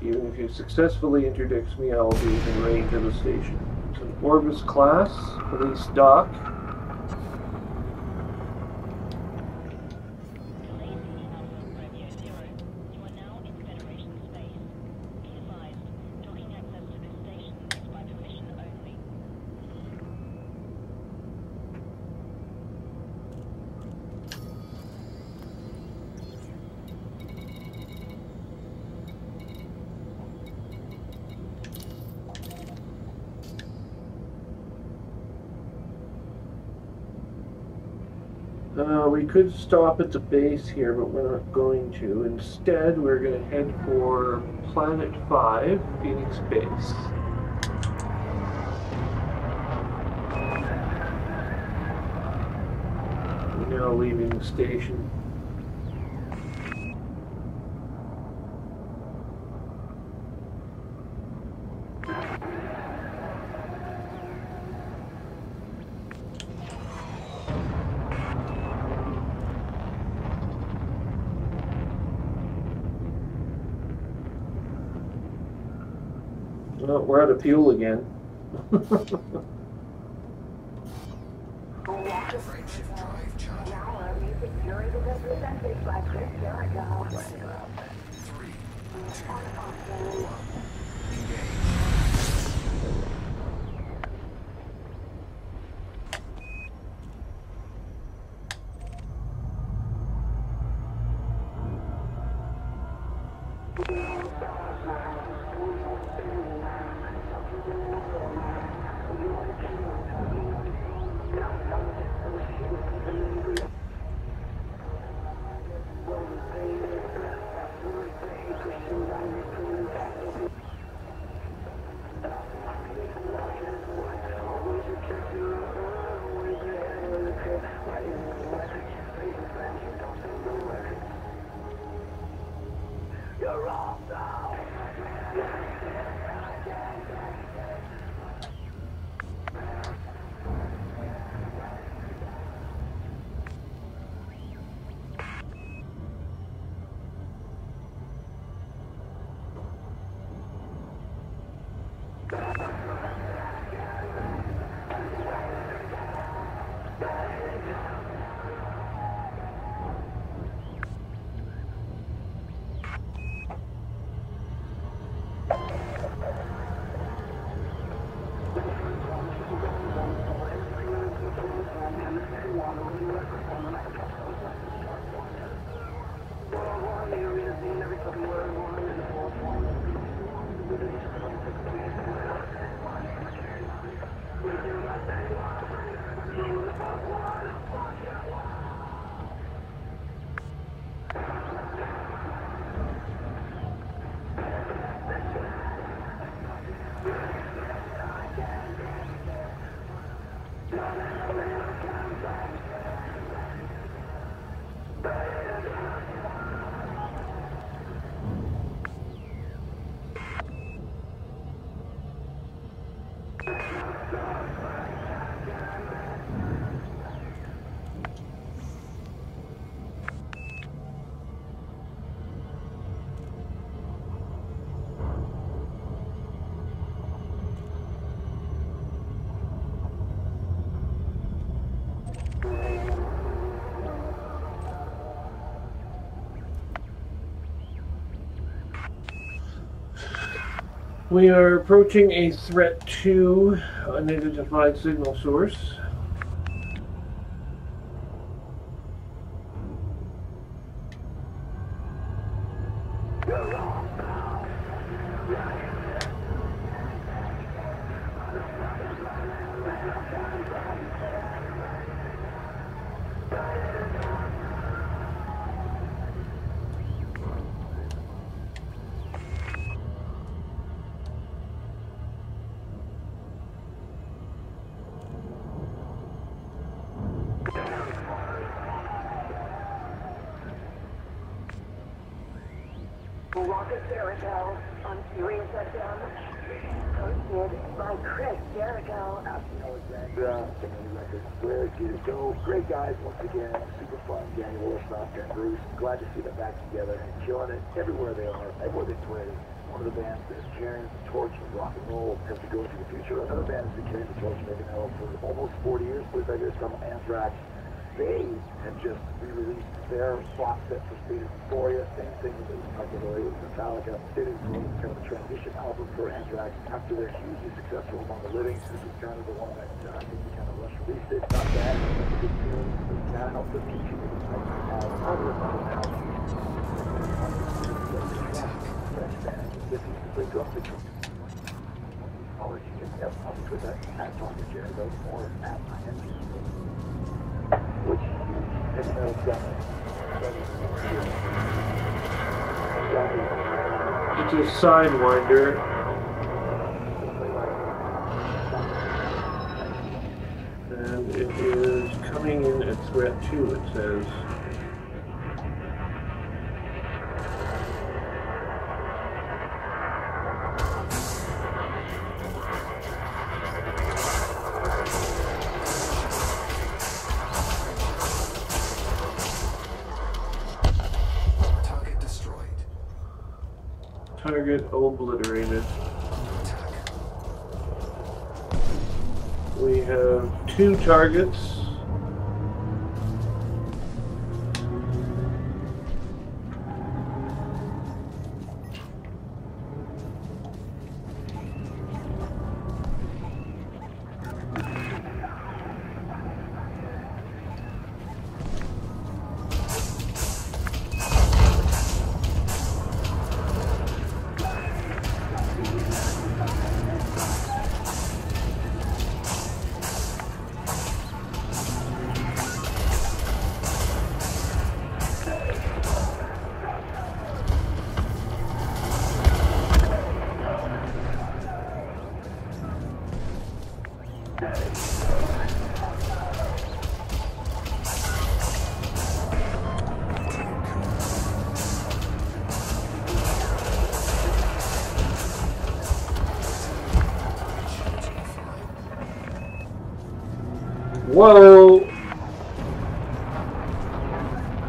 Even if he successfully interdicts me, I will be within range of the station. It's an Orbis class, police dock. We could stop at the base here, but we're not going to. Instead, we're going to head for Planet 5, Phoenix Base. We're now leaving the station. Well, we're out of fuel again. Friendship drive charge. Now, music jury is represented by Chris Jericho. 3, 2, 1, engage. We are approaching a threat to unidentified signal source. Rocket Jericho on Syrian touchdown. Hosted by Chris Jericho. Alexandra, where to go? Great guys once again. Super fun. Danny Wollstock and Bruce. Glad to see them back together and killing it everywhere they are. Everywhere they play. One of the bands that's carrying the torch of rock and roll as we go into the future. Another band that's been carrying the torch maybe now for almost 40 years. Put that is from Anthrax. They have just re-released their box set for State of Euphoria. Same thing with Metallica. State of Euphoria is kind of a transition album for Anthrax after they're hugely successful among the living. This is kind of the one that I think we kind of rush released it. Not bad. It's a good tune. It kind of helps us continue to have other now. Fresh band. This is the drum picture. I'll let you get that. I'll put that at Talking Jerry, though, or at my end. Which is It's a Sidewinder. And it is coming in at threat 2, it says. Target obliterated. We have 2 targets. Whoa!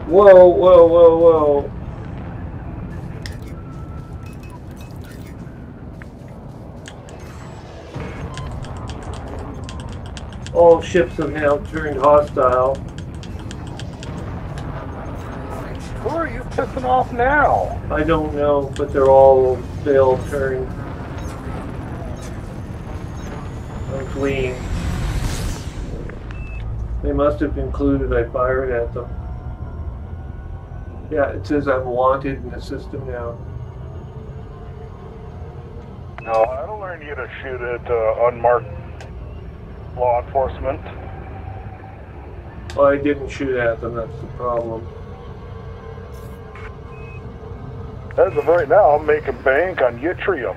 Whoa, whoa, whoa, whoa. All ships have now turned hostile. Who are you pissing off now? I don't know, but they all turned. I'm fleeing. They must have concluded I fired at them. Yeah, it says I'm wanted in the system now. No, that'll learn you to shoot at unmarked law enforcement. Well, I didn't shoot at them, that's the problem. As of right now, I'm making bank on Trium.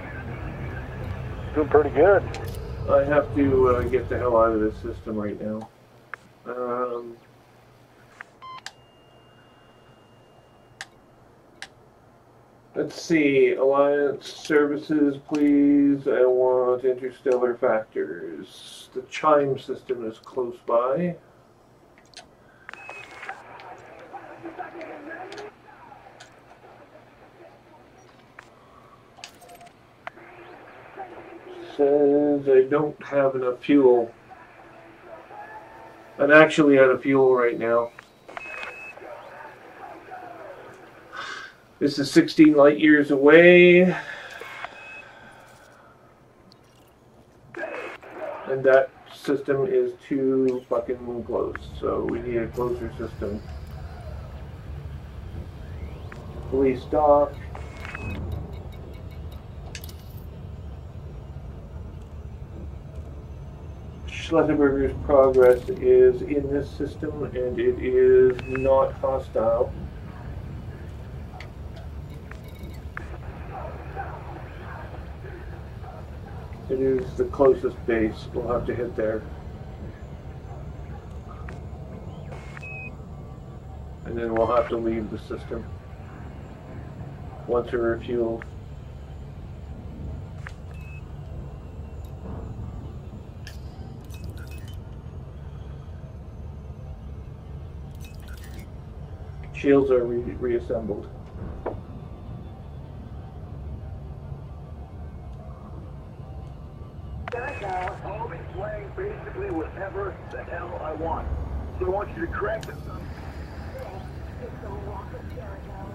Doing pretty good. I have to get the hell out of this system right now. Let's see, Alliance Services, please. I want interstellar factors. The Chime system is close by. Says I don't have enough fuel. I'm actually out of fuel right now. This is 16 light years away. And that system is too fucking close, so we need a closer system. Police dock. Schlessenberger's progress is in this system, and it is not hostile. It is the closest base. We'll have to hit there. And then we'll have to leave the system once we're refueled. Shields are reassembled. I'll be playing basically whatever the hell I want. So I want you to crank this up. It's the walk of Jericho.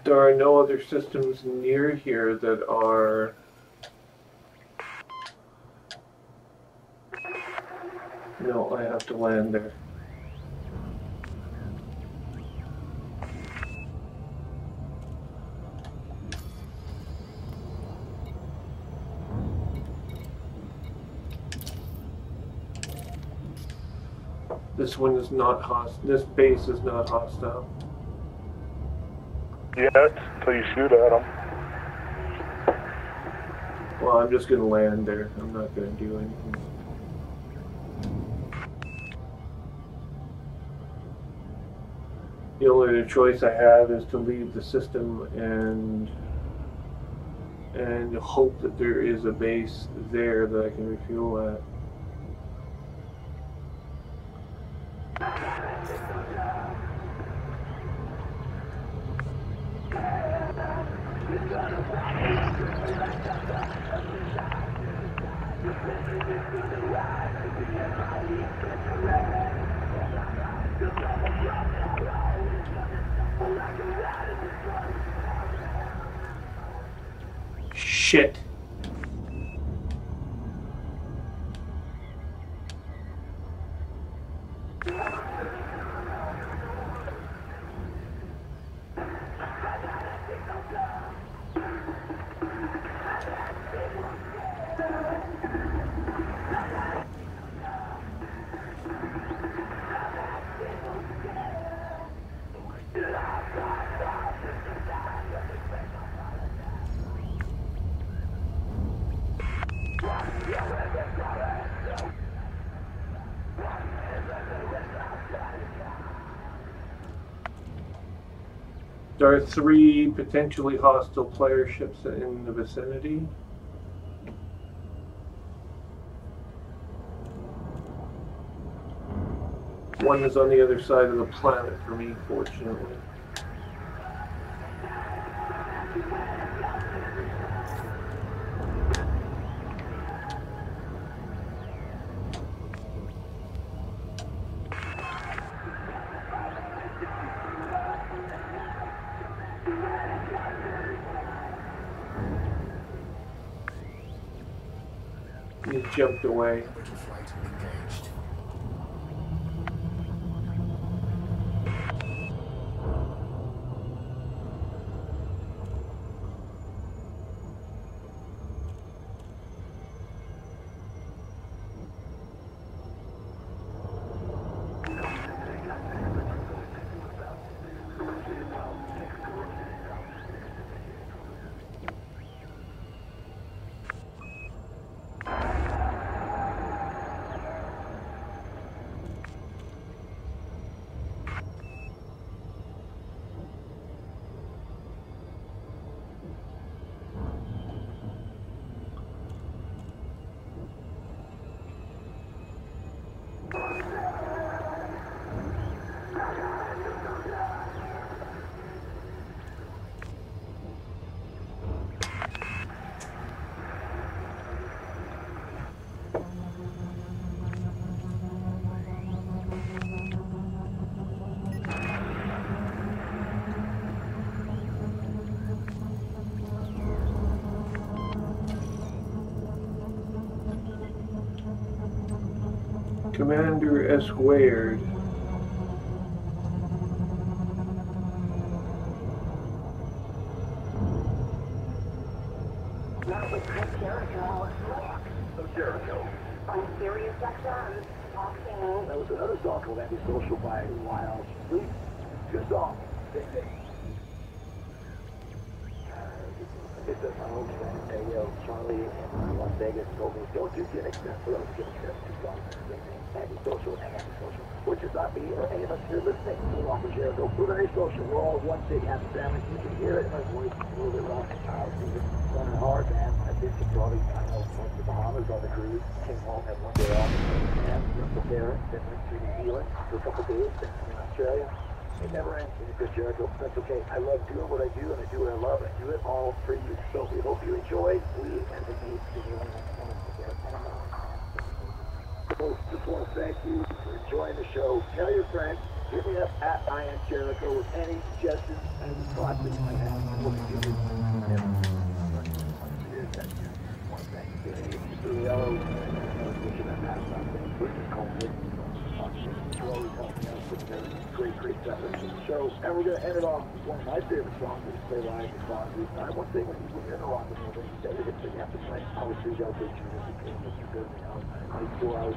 There are no other systems near here that are no, I have to land there. This one is not hostile. This base is not hostile. Yet, until you shoot at them. Well, I'm just going to land there. I'm not going to do anything. The only choice I have is to leave the system and hope that there is a base there that I can refuel at. Shit. There are 3 potentially hostile player ships in the vicinity. One is on the other side of the planet for me, fortunately. He jumped away. Commander S squared. Not with Chris Jericho. Oh, Jericho. On Sirius XM. Tacking. That was another song called Antisocial by Wild Sleep. Good song. It's a my old friend, Charlie in Las Vegas told me, don't do Gen X. So those Gen X two songs. Antisocial and Antisocial. Which is not me or any of us here listening to Rock and Jericho. We're very social. We're all one big happy family. You can hear it in my voice. A little bit rough. Running hard, man. I've been to probably, I don't know, went to the Bahamas on the cruise. Came home, had one day off. And went from there. Then went to New Zealand for a couple days. Then in Australia. It never ends in Chris Jericho. That's okay. I love doing what I do, and I do what I love, and I do it all for you. So we hope you enjoy. We as a team so just want to thank you for enjoying the show. Tell your friends. Hit me up at I Am Jericho with any suggestions and thoughts that you might have. We'll be doing great stuff in the show. And we're going to end it off with one of my favorite songs that we play live in concerts. One thing when you're in a rock and roll band, you say that you have to play. Obviously, you got to take music and Mr. Good, like 4 hours.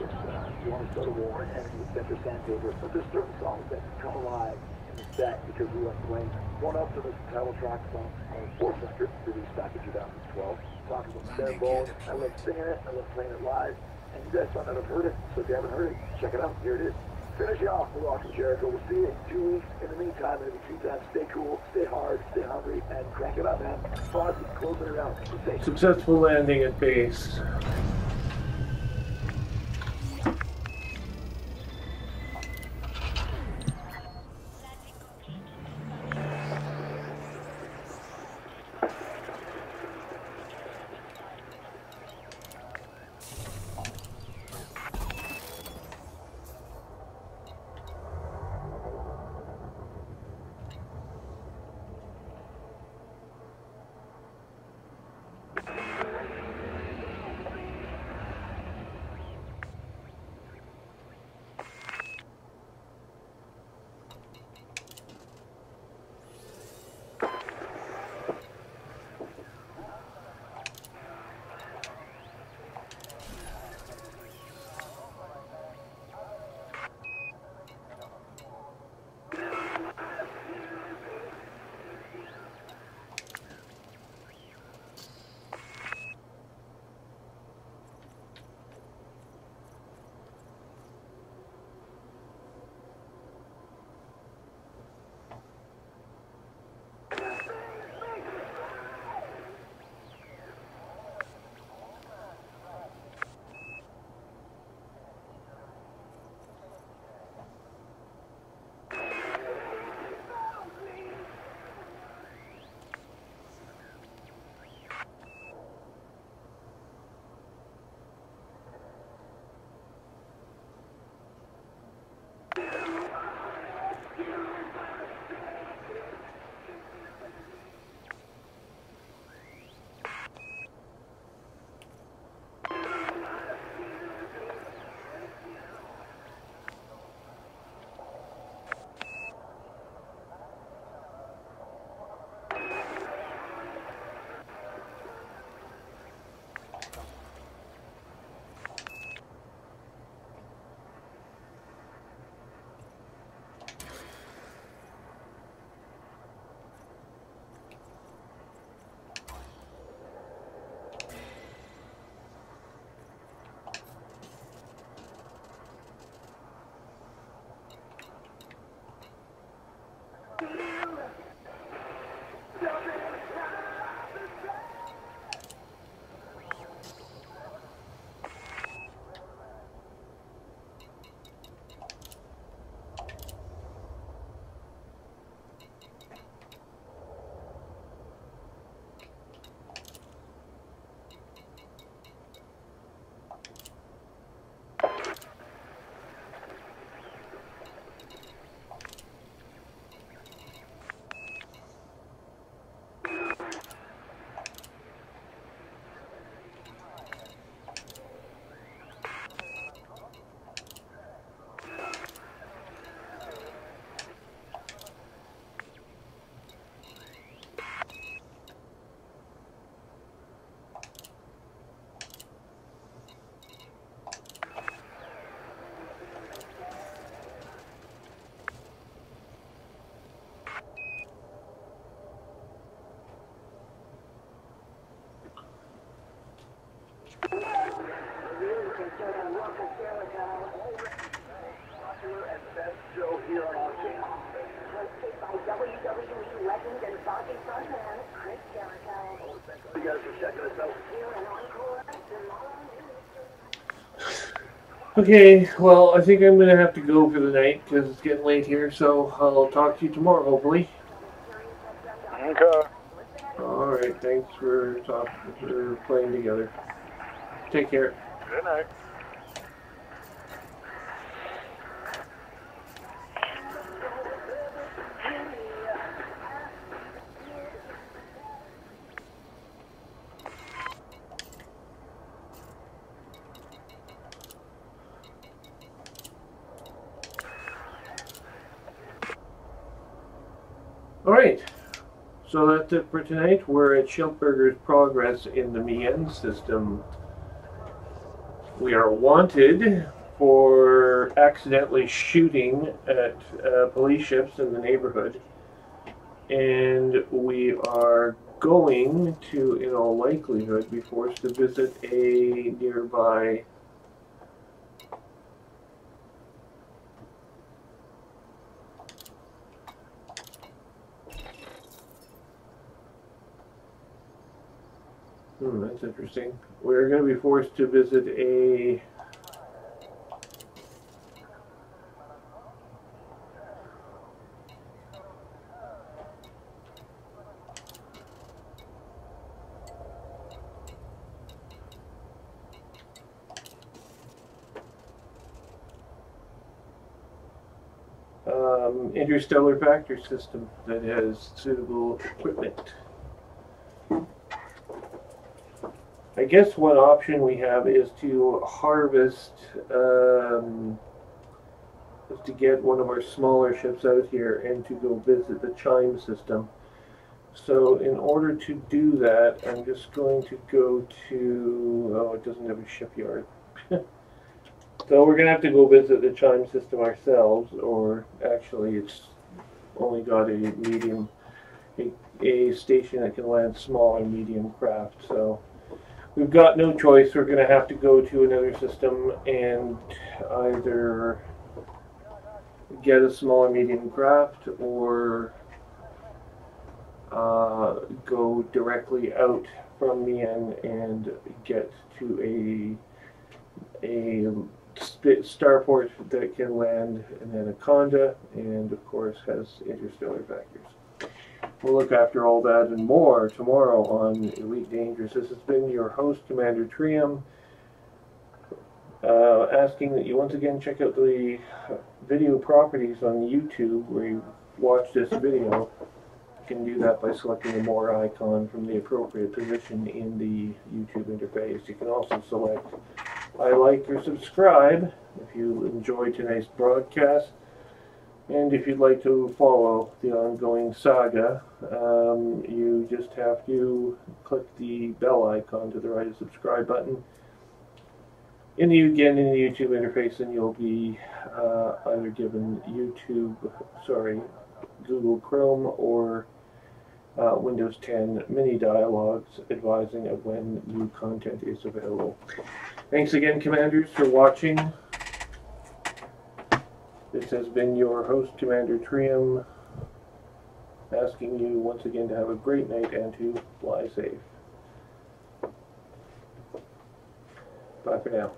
You want to go to war and you set your sandpaper. But there's certain songs that come alive in the set because we love playing them. One up to the title track song on the fourth record, released back in 2012. Talking about bare bones. I love singing it. I love playing it live. And you guys might not have heard it. So if you haven't heard it, check it out. Here it is. Finish off the Rock and Jericho. We'll see you in 2 weeks. In the meantime, in between time, stay cool, stay hard, stay hungry, and crank it up, man. Fozzy, closing it out. Stay safe. Successful landing at base. Okay, well, I think I'm going to have to go for the night because it's getting late here, so I'll talk to you tomorrow, hopefully. Okay. Alright, thanks for playing together. Take care. Good night. Alright, so that's it for tonight. We're at Schiltberger's progress in the Mien system. We are wanted for accidentally shooting at police ships in the neighborhood. And we are going to, in all likelihood, be forced to visit a nearby that's interesting. We're going to be forced to visit a interstellar factor system that has suitable equipment. I guess one option we have is to harvest, is to get one of our smaller ships out here and to go visit the Chime system. So in order to do that, I'm just going to go to, oh, it doesn't have a shipyard. So we're going to have to go visit the Chime system ourselves, or actually it's only got a medium, a station that can land small and medium craft. So we've got no choice. We're going to have to go to another system and either get a small or medium craft or go directly out from Mien and get to a starport that can land in Anaconda and of course has interstellar factors. We'll look after all that and more tomorrow on Elite Dangerous. This has been your host, Commander Trium, asking that you once again check out the video properties on YouTube where you watch this video. You can do that by selecting the More icon from the appropriate position in the YouTube interface. You can also select I like or subscribe if you enjoyed tonight's broadcast. And if you'd like to follow the ongoing saga, you just have to click the bell icon to the right of the subscribe button. In the YouTube interface, and you'll be either given Google Chrome or Windows 10 mini dialogues advising of when new content is available. Thanks again, Commanders, for watching. This has been your host, Commander Trium, asking you once again to have a great night and to fly safe. Bye for now.